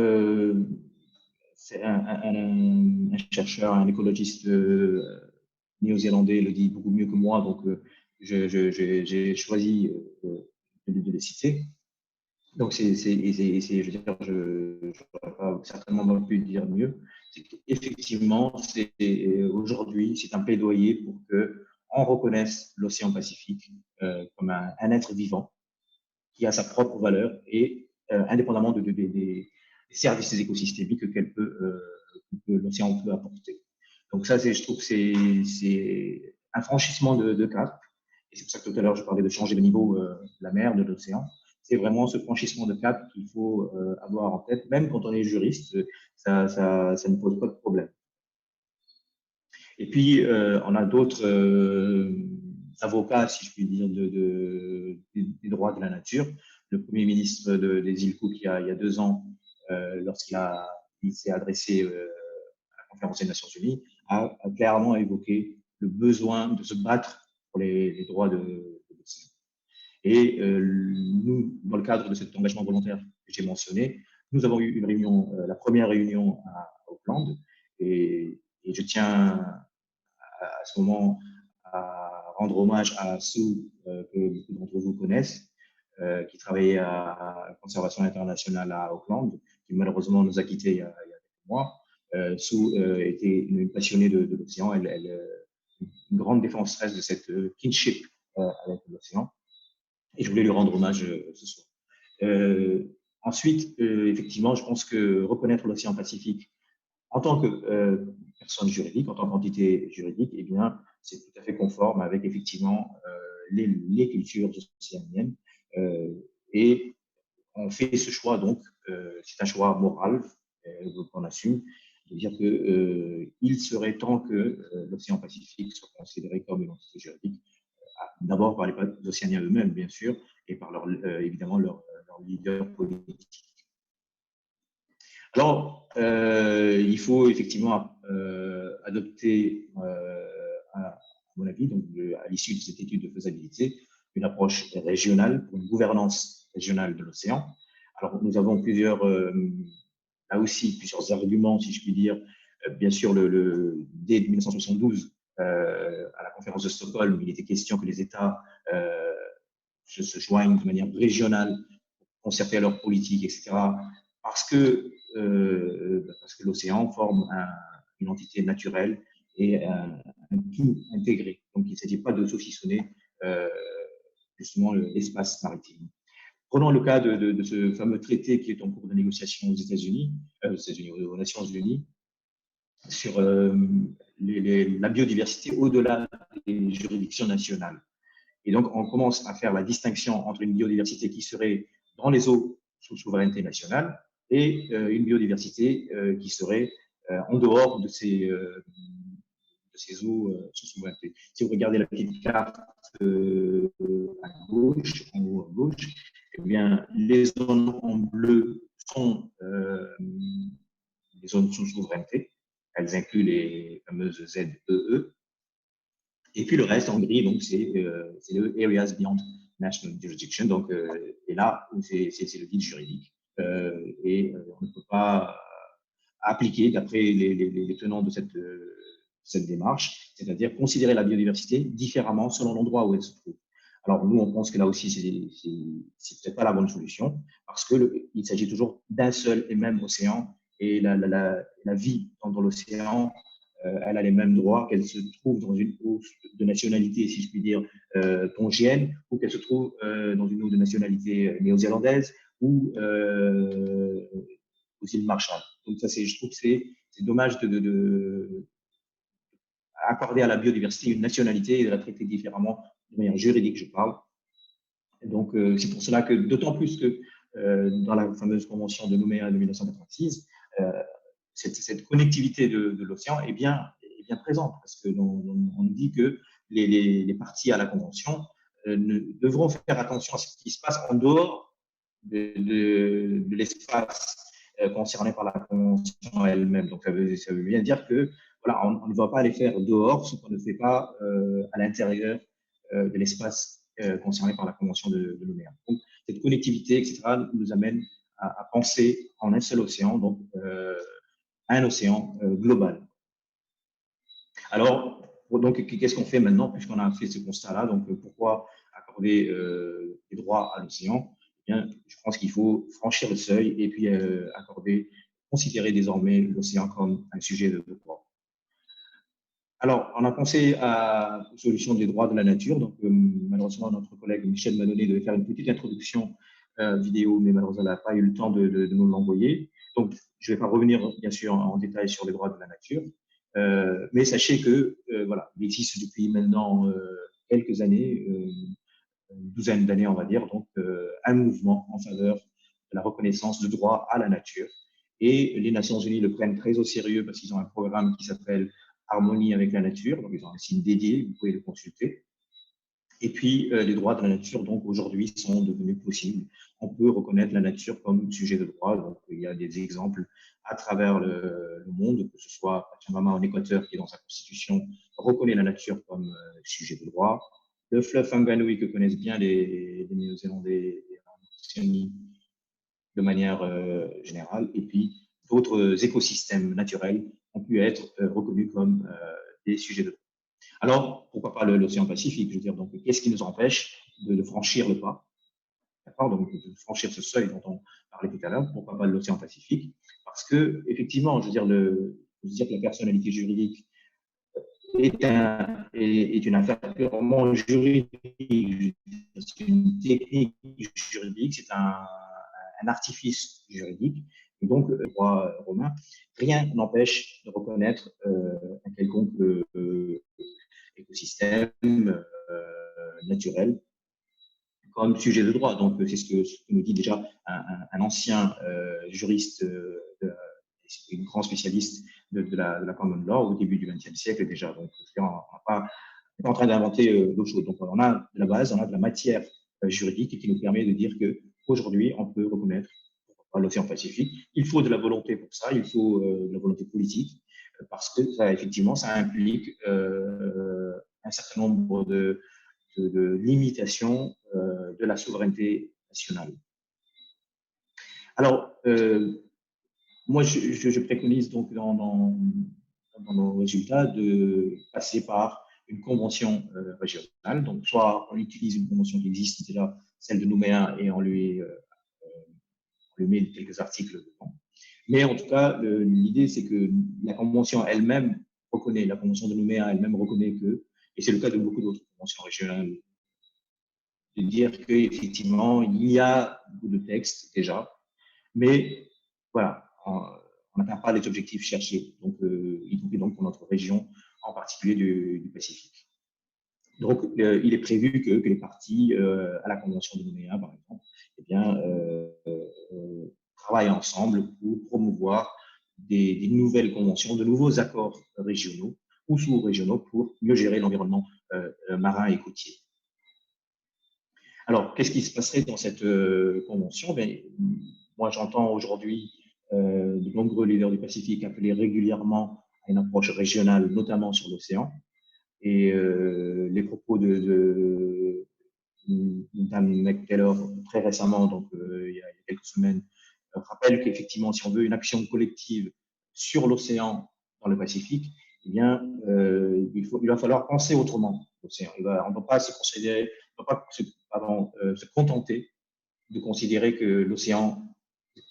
c'est un chercheur, un écologiste néo-zélandais le dit beaucoup mieux que moi, donc j'ai choisi de les citer. Donc, je veux dire, je n'aurais pas certainement pas pu dire mieux. Effectivement, aujourd'hui, c'est un plaidoyer pour qu'on reconnaisse l'océan Pacifique comme un être vivant qui a sa propre valeur et indépendamment des services écosystémiques que l'océan peut apporter. Donc ça, je trouve que c'est un franchissement de cap. Et c'est pour ça que tout à l'heure, je parlais de changer de niveau de la mer, de l'océan. C'est vraiment ce franchissement de cap qu'il faut avoir en tête. Même quand on est juriste, ça ne pose pas de problème. Et puis, on a d'autres avocats, si je puis dire, des droits de la nature. Le Premier ministre des îles Cook, il y a 2 ans, lorsqu'il s'est adressé à la conférence des Nations Unies, a clairement évoqué le besoin de se battre pour les droits de l'océan. Et nous, dans le cadre de cet engagement volontaire que j'ai mentionné, nous avons eu une réunion, la première réunion à Auckland, et je tiens à ce moment à rendre hommage à Sue, que beaucoup d'entre vous connaissent, qui travaillait à la Conservation internationale à Auckland, qui malheureusement nous a quittés il y a quelques mois. Sue était une passionnée de l'océan, une grande défenseresse de cette kinship avec l'océan. Et je voulais lui rendre hommage ce soir. Ensuite, effectivement, je pense que reconnaître l'océan Pacifique en tant que personne juridique, en tant qu'entité juridique, eh bien, c'est tout à fait conforme avec effectivement les cultures océaniennes. Et on fait ce choix, donc, c'est un choix moral qu'on assume, de dire qu'il serait temps que l'océan Pacifique soit considéré comme une entité juridique, d'abord par les peuples océaniens eux-mêmes, bien sûr, et par évidemment leur leader politique. Alors, il faut effectivement adopter, à mon avis, donc à l'issue de cette étude de faisabilité, une approche régionale pour une gouvernance régionale de l'océan. Alors, nous avons là aussi, plusieurs arguments, si je puis dire. Bien sûr, dès 1972, à la conférence de Stockholm, il était question que les États se joignent de manière régionale pour concerter leur politique, etc. Parce que l'océan forme une entité naturelle et un tout intégré. Donc, il ne s'agit pas de saucissonner justement l'espace maritime. Prenons le cas de ce fameux traité qui est en cours de négociation aux États-Unis, aux Nations Unies, sur la biodiversité au-delà des juridictions nationales. Et donc, on commence à faire la distinction entre une biodiversité qui serait dans les eaux sous souveraineté nationale et une biodiversité qui serait en dehors de ces eaux sous souveraineté. Si vous regardez la petite carte à gauche, en haut à gauche, eh bien, les zones en bleu sont les zones sous souveraineté. Elles incluent les fameuses ZEE. Et puis le reste en gris, donc c'est le Areas Beyond National Jurisdiction. Donc, et là, c'est le vide juridique. On ne peut pas appliquer, d'après les tenants de cette démarche, c'est-à-dire considérer la biodiversité différemment selon l'endroit où elle se trouve. Alors, nous, on pense que là aussi, c'est peut-être pas la bonne solution, parce qu'il s'agit toujours d'un seul et même océan, et la vie dans l'océan, elle a les mêmes droits qu'elle se trouve dans une eau de nationalité, si je puis dire, tongienne, ou qu'elle se trouve dans une eau de nationalité néo-zélandaise ou aux îles Marshall. Donc ça, je trouve que c'est dommage de accorder à la biodiversité une nationalité et de la traiter différemment de manière juridique, je parle. Et donc c'est pour cela que, d'autant plus que dans la fameuse convention de Nouméa de 1986, cette connectivité de l'océan est bien présente, parce qu'on dit que les parties à la convention devront faire attention à ce qui se passe en dehors de l'espace concerné par la convention elle-même. Donc, ça veut bien dire que voilà, on ne va pas les faire dehors, ce qu'on ne fait pas à l'intérieur de l'espace concerné par la convention de Nouméa. Donc, cette connectivité, etc., nous amène à penser en un seul océan, donc un océan global. Alors, donc, qu'est-ce qu'on fait maintenant, puisqu'on a fait ce constat-là? Donc, pourquoi accorder des droits à l'océan? Eh bien, je pense qu'il faut franchir le seuil et puis considérer désormais l'océan comme un sujet de droit. Alors, on a pensé à la solution des droits de la nature. Donc, malheureusement, notre collègue Michel Manonnet devait faire une petite introduction vidéo, mais malheureusement, elle n'a pas eu le temps de nous l'envoyer. Donc, je ne vais pas revenir, bien sûr, en détail sur les droits de la nature. Mais sachez que, voilà, il existe depuis maintenant quelques années, une douzaine d'années, on va dire, donc un mouvement en faveur de la reconnaissance de droit à la nature. Et les Nations Unies le prennent très au sérieux parce qu'ils ont un programme qui s'appelle Harmonie avec la nature. Donc, ils ont un site dédié, vous pouvez le consulter. Et puis, les droits de la nature, donc, aujourd'hui, sont devenus possibles. On peut reconnaître la nature comme sujet de droit. Donc, il y a des exemples à travers le monde, que ce soit Pachamama en Équateur, qui est dans sa constitution, reconnaît la nature comme sujet de droit. Le fleuve Whanganui, que connaissent bien les Néo-Zélandais de manière générale. Et puis, d'autres écosystèmes naturels ont pu être reconnus comme des sujets de droit. Alors, pourquoi pas l'océan Pacifique? Je veux dire, donc, qu'est-ce qui nous empêche de franchir le pas? D'accord, donc de franchir ce seuil dont on parlait tout à l'heure, pourquoi pas l'océan Pacifique? Parce que, effectivement, je veux dire, que la personnalité juridique est une affaire purement juridique, c'est une technique juridique, c'est un artifice juridique. Et donc, le droit romain, rien n'empêche de reconnaître un quelconque écosystème naturel comme sujet de droit. Donc, c'est ce que nous dit déjà un ancien juriste, un grand spécialiste de la common law au début du XXe siècle déjà. Donc, on n'est pas en train d'inventer d'autres choses. Donc, on a de la base, on a de la matière juridique qui nous permet de dire qu'aujourd'hui, on peut reconnaître l'océan Pacifique. Il faut de la volonté pour ça, il faut de la volonté politique, parce que ça, effectivement, ça implique un certain nombre de limitations de la souveraineté nationale. Alors, moi, je préconise donc dans nos résultats de passer par une convention régionale. Donc, soit on utilise une convention qui existe déjà, celle de Nouméa, et on lui met quelques articles dedans. Mais en tout cas, l'idée, c'est que la convention elle-même reconnaît, la convention de Nouméa elle-même reconnaît que, et c'est le cas de beaucoup d'autres conventions régionales, de dire qu'effectivement, il y a beaucoup de textes déjà, mais voilà, on n'atteint pas les objectifs cherchés. Donc, il et donc pour notre région, en particulier du Pacifique. Donc, il est prévu que les parties à la Convention de Nouméa, par exemple, eh bien, travaillent ensemble pour promouvoir des nouvelles conventions, de nouveaux accords régionaux ou sous-régionaux pour mieux gérer l'environnement marin et côtier. Alors, qu'est-ce qui se passerait dans cette convention? Moi, j'entends aujourd'hui de nombreux leaders du Pacifique appeler régulièrement à une approche régionale, notamment sur l'océan. Et les propos de Mme McTaylor très récemment, donc il y a quelques semaines, rappellent qu'effectivement, si on veut une action collective sur l'océan dans le Pacifique, eh bien, il va falloir penser autrement l'océan. On ne peut pas se contenter de considérer que l'océan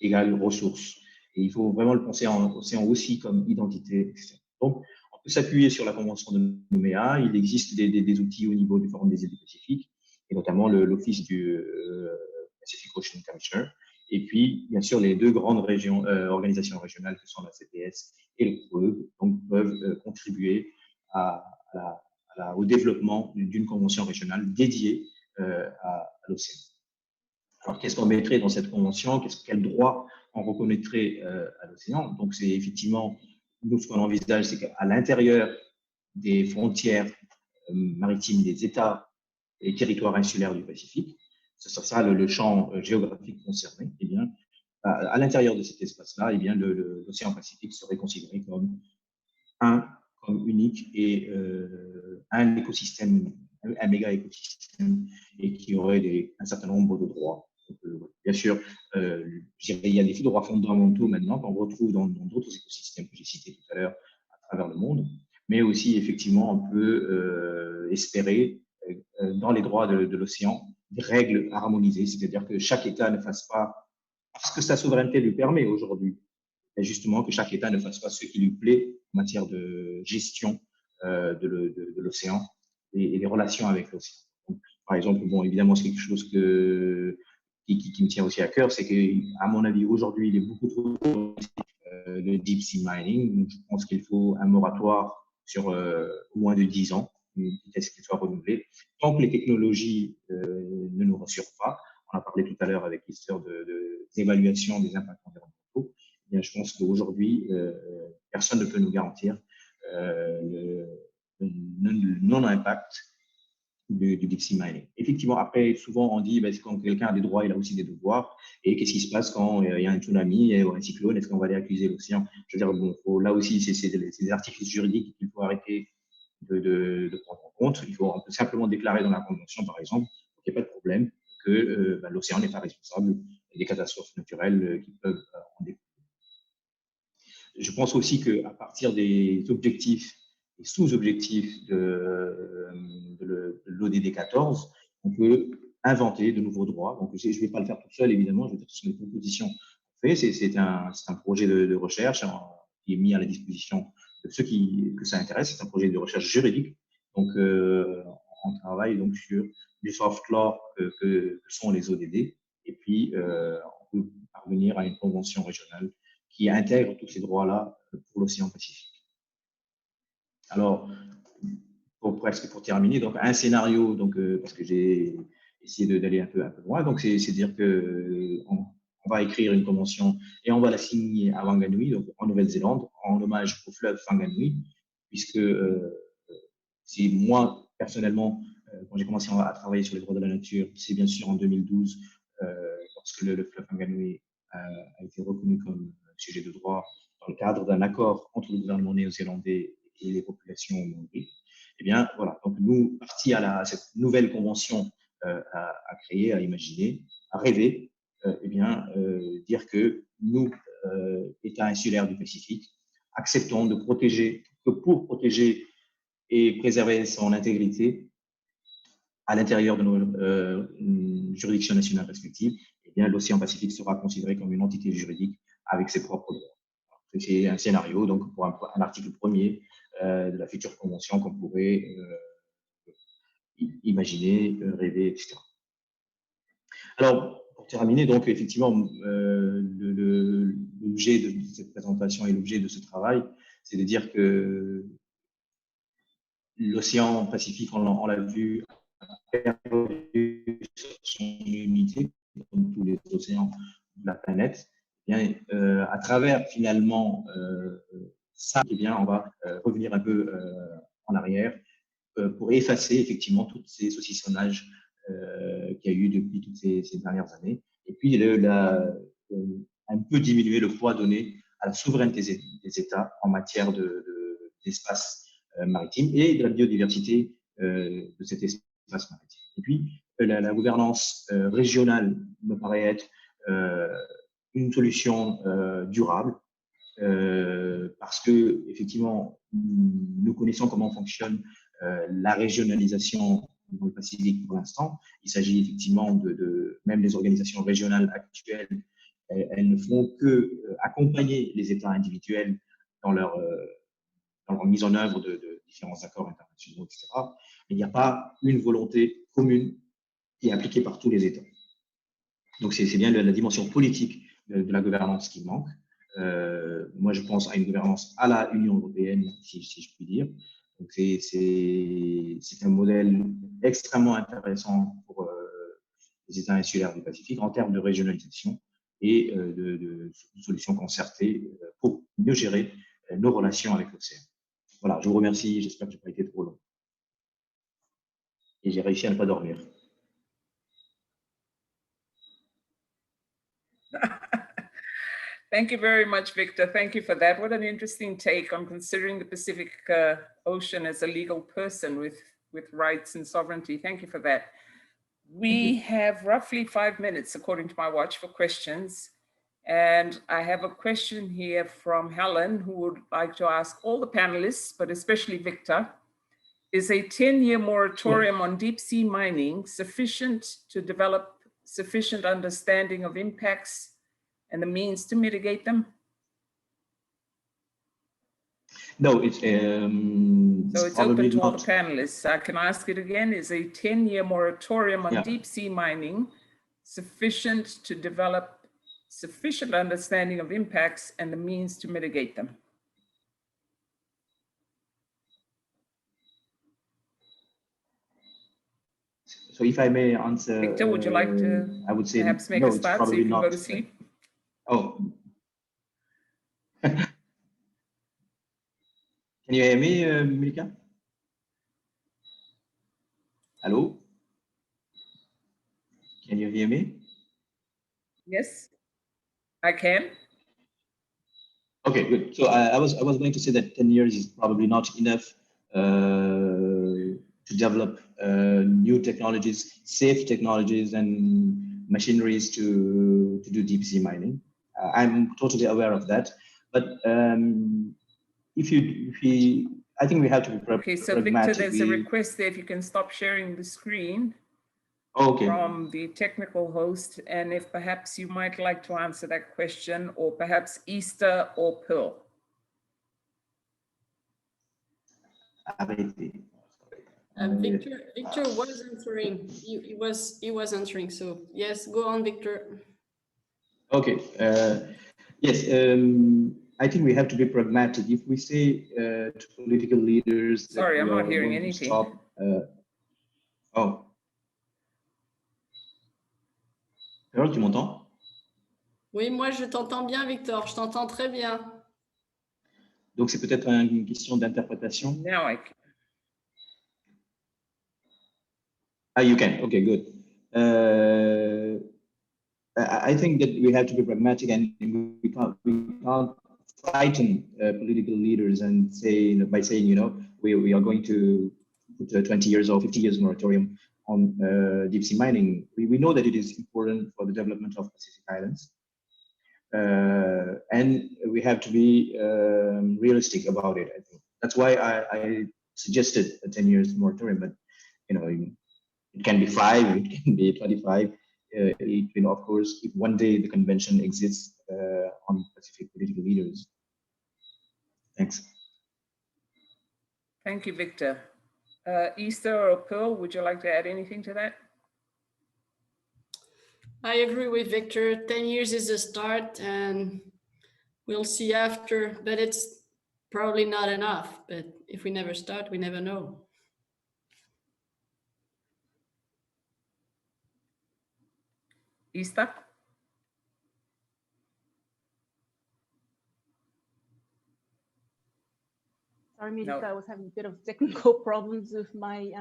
égale ressources. Et il faut vraiment le penser en océan aussi comme identité. Donc, on peut s'appuyer sur la Convention de Nouméa. Il existe des outils au niveau du Forum des îles du Pacifique, et notamment l'Office du Pacific Ocean Commissioner. Et puis, bien sûr, les deux grandes organisations régionales que sont la CPS et le CREUG, donc peuvent contribuer au développement d'une convention régionale dédiée à l'océan. Alors, qu'est-ce qu'on mettrait dans cette convention? Quel droit on reconnaîtrait à l'océan? Donc, c'est effectivement, nous, ce qu'on envisage, c'est qu'à l'intérieur des frontières maritimes des États et territoires insulaires du Pacifique, ce sera ça le champ géographique concerné, eh bien, à l'intérieur de cet espace-là, eh bien, l'océan Pacifique serait considéré comme unique et un écosystème, un méga écosystème, et qui aurait un certain nombre de droits. Donc, bien sûr, il y a des droits fondamentaux maintenant qu'on retrouve dans d'autres écosystèmes que j'ai cités tout à l'heure à travers le monde, mais aussi effectivement on peut espérer dans les droits de l'océan des règles harmonisées, c'est-à-dire que chaque État ne fasse pas, parce que sa souveraineté lui permet aujourd'hui, et justement que chaque État ne fasse pas ce qui lui plaît en matière de gestion de l'océan et des relations avec l'océan. Par exemple, bon, évidemment, c'est quelque chose qui me tient aussi à cœur, c'est qu'à mon avis, aujourd'hui, il est beaucoup trop le deep sea mining. Donc, je pense qu'il faut un moratoire sur au moins de 10 ans, une vitesse qui soit renouvelée. Tant que les technologies ne nous rassurent pas, on a parlé tout à l'heure avec l'histoire d'évaluation des impacts environnementaux, eh bien, je pense qu'aujourd'hui, personne ne peut nous garantir le non-impact du deep sea mining. Effectivement, après, souvent, on dit quand quelqu'un a des droits, il a aussi des devoirs. Et qu'est-ce qui se passe quand il y a un tsunami ou un cyclone? Est-ce qu'on va aller accuser l'océan? Je veux dire, bon, là aussi, c'est des artifices juridiques qu'il faut arrêter de prendre en compte. On peut simplement déclarer dans la Convention, par exemple, qu'il n'y a pas de problème, que l'océan n'est pas responsable des catastrophes naturelles qui peuvent en découler. Je pense aussi qu'à partir des objectifs et sous-objectifs de l'ODD 14, on peut inventer de nouveaux droits. Donc, je ne vais pas le faire tout seul, évidemment, je vais faire ce sont des propositions qu'on fait. C'est un projet de recherche qui est mis à la disposition de ceux que ça intéresse. C'est un projet de recherche juridique. Donc, on travaille donc sur du soft law que sont les ODD. Et puis, on peut parvenir à une convention régionale qui intègre tous ces droits-là pour l'océan Pacifique. Alors, presque pour terminer, donc un scénario, donc, parce que j'ai essayé d'aller un peu loin, donc c'est dire qu'on va écrire une convention et on va la signer à Wanganui, donc en Nouvelle-Zélande, en hommage au fleuve Whanganui, puisque c'est moi, personnellement, quand j'ai commencé à travailler sur les droits de la nature, c'est bien sûr en 2012, lorsque le fleuve Whanganui a été reconnu comme sujet de droit dans le cadre d'un accord entre le gouvernement néo-zélandais et les populations maoris. Eh bien, voilà. Donc, nous, partis à cette nouvelle convention à créer, à imaginer, à rêver, eh bien, dire que nous, États insulaires du Pacifique, acceptons de protéger, que pour protéger et préserver son intégrité à l'intérieur de nos juridictions nationales respectives, eh bien, l'océan Pacifique sera considéré comme une entité juridique avec ses propres droits. C'est un scénario, donc pour un article premier de la future convention qu'on pourrait imaginer, rêver, etc. Alors, pour terminer, donc effectivement, l'objet de cette présentation et l'objet de ce travail, C'est de dire que l'océan Pacifique, on l'a vu, a perdu son humidité, comme tous les océans de la planète. Eh bien, à travers finalement ça, eh bien, on va revenir un peu en arrière pour effacer effectivement tous ces saucissonnages qu'il y a eu depuis toutes ces dernières années. Et puis, un peu diminuer le poids donné à la souveraineté des États en matière d'espace maritime et de la biodiversité de cet espace maritime. Et puis, la gouvernance régionale me paraît être une solution durable parce que effectivement, nous connaissons comment fonctionne la régionalisation dans le Pacifique pour l'instant. Il s'agit effectivement même les organisations régionales actuelles, elles ne font que accompagner les États individuels dans leur mise en œuvre de différents accords internationaux, etc. Mais il n'y a pas une volonté commune qui est appliquée par tous les États. Donc, c'est bien la dimension politique de la gouvernance qui manque. Moi, je pense à une gouvernance à la Union européenne, si je puis dire. Donc, c'est un modèle extrêmement intéressant pour les États insulaires du Pacifique en termes de régionalisation et de solutions concertées pour mieux gérer nos relations avec l'océan. Voilà, je vous remercie. J'espère que je n'ai pas été trop long. Et j'ai réussi à ne pas dormir. Thank you very much, Victor. Thank you for that. What an interesting take on considering the Pacific Ocean as a legal person with rights and sovereignty. Thank you for that. We have roughly 5 minutes, according to my watch, for questions. And I have a question here from Helen, who would like to ask all the panelists, but especially Victor, is a 10-year moratorium on deep sea mining sufficient to develop sufficient understanding of impacts and the means to mitigate them? No, it's so it's open to all the not. panelists. Can I ask it again? Is a 10-year moratorium on Yeah. deep sea mining sufficient to develop sufficient understanding of impacts and the means to mitigate them? So if I may answer, Victor, would you like to I would say perhaps make no, a it's start so probably you can not. go to sleep? Oh. Can you hear me, Milka? Hello? Can you hear me? Yes, I can. Okay, good. So I was going to say that 10 years is probably not enough to develop new technologies, safe technologies and machineries to do deep sea mining. I'm totally aware of that. But I think we have to be pragmatic. Okay, so Victor, there's a request there if you can stop sharing the screen. Okay. From the technical host, and if perhaps you might like to answer that question, or perhaps Easter or Pearl. Victor was answering. He was answering. So yes, go on, Victor. Okay. Yes. I think we have to be pragmatic. If we say to political leaders, sorry, I'm not hearing anything. Stop, oh. Carole, tu m'entends? Oui, moi je t'entends bien, Victor. Je t'entends très bien. Donc c'est peut-être une question d'interprétation. Now I can. Ah, you can. Okay, good. I think that we have to be pragmatic, and we can't frighten political leaders and say by saying, we are going to put a 20 years or 50 years moratorium on deep sea mining. We know that it is important for the development of Pacific Islands, and we have to be realistic about it. I think that's why I suggested a 10 years moratorium, but it can be 5, it can be 25. Of course, if one day the convention exists on Pacific political leaders. Thanks. Thank you, Victor. Easter or Pearl, would you like to add anything to that? I agree with Victor. 10 years is a start, and we'll see after. But it's probably not enough, but if we never start, we never know. Easter? Sorry, Milika, No. I was having a bit of technical problems with my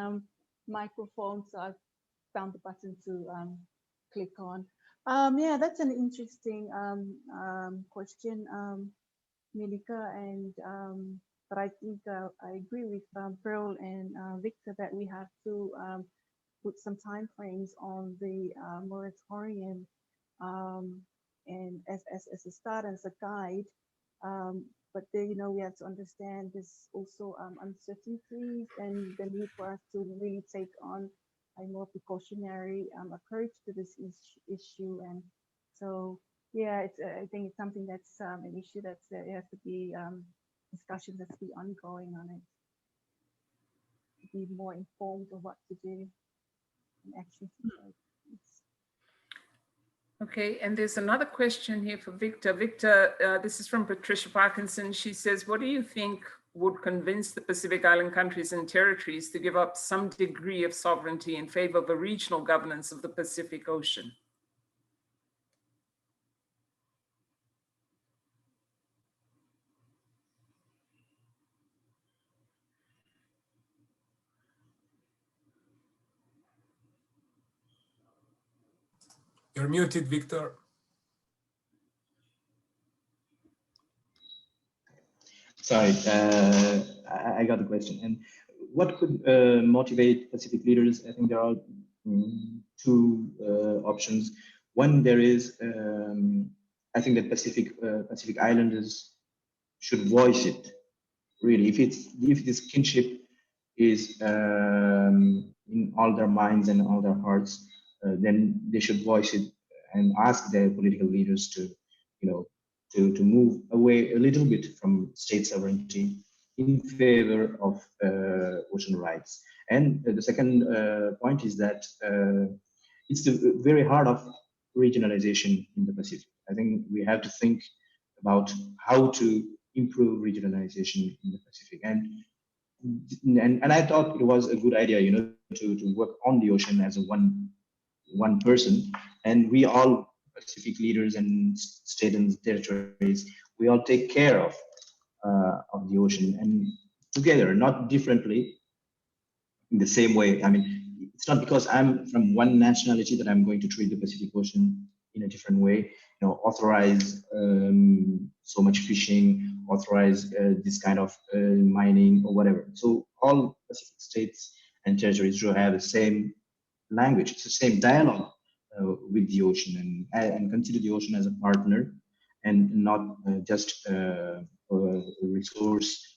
microphone, so I found the button to click on. Yeah, that's an interesting question, Milika, and but I think I agree with Pearl and Victor that we have to put some time frames on the moratorium, and as a start, as a guide. But then, you know, we have to understand there's also uncertainties and the need for us to really take on a more precautionary approach to this issue. And so, yeah, it's I think it's something that's an issue that's there has to be discussions that's be ongoing on it, to be more informed of what to do and actions to take. Okay, and there's another question here for Victor. Victor, this is from Patricia Parkinson. She says, what do you think would convince the Pacific Island countries and territories to give up some degree of sovereignty in favor of a regional governance of the Pacific Ocean? You're muted, Victor. Sorry, I got the question. And what could motivate Pacific leaders? I think there are two options. One, there is, I think that Pacific Islanders should voice it. Really, if this kinship is in all their minds and all their hearts, then they should voice it and ask their political leaders to, you know, to move away a little bit from state sovereignty in favor of ocean rights. And the second point is that it's the very heart of regionalization in the Pacific. I think we have to think about how to improve regionalization in the Pacific. And I thought it was a good idea, you know, to work on the ocean as a one person, and we all Pacific leaders and state and territories, we all take care of the ocean, and together, not differently, in the same way. I mean, it's not because I'm from one nationality that I'm going to treat the Pacific Ocean in a different way. You know, authorize so much fishing, authorize this kind of mining or whatever. So all Pacific states and territories should have the same language, it's the same dialogue with the ocean, and consider the ocean as a partner and not just a resource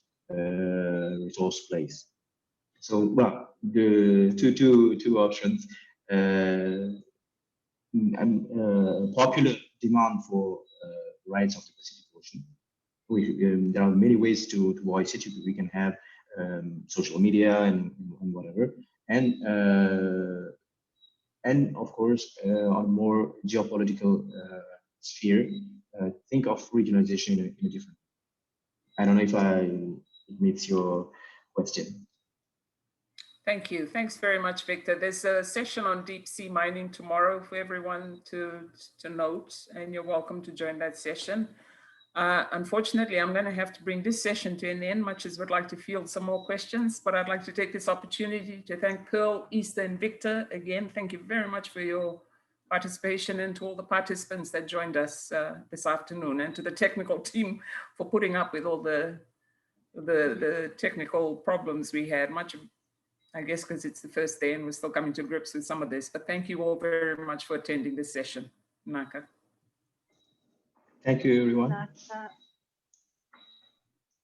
place. So, well, the two options. Popular demand for rights of the Pacific Ocean. There are many ways to voice it. We can have social media and whatever, and of course, on a more geopolitical sphere, think of regionalization in a different. I don't know if it meets your question. Thank you. Thanks very much, Victor. There's a session on deep sea mining tomorrow for everyone to note, and you're welcome to join that session. Unfortunately, I'm going to have to bring this session to an end, much as would like to field some more questions, but I'd like to take this opportunity to thank Pearl, Easter, and Victor. Again, thank you very much for your participation, and to all the participants that joined us this afternoon, and to the technical team for putting up with all the technical problems we had. I guess because it's the first day and we're still coming to grips with some of this, but thank you all very much for attending this session. Naka. Thank you, everyone. Naka.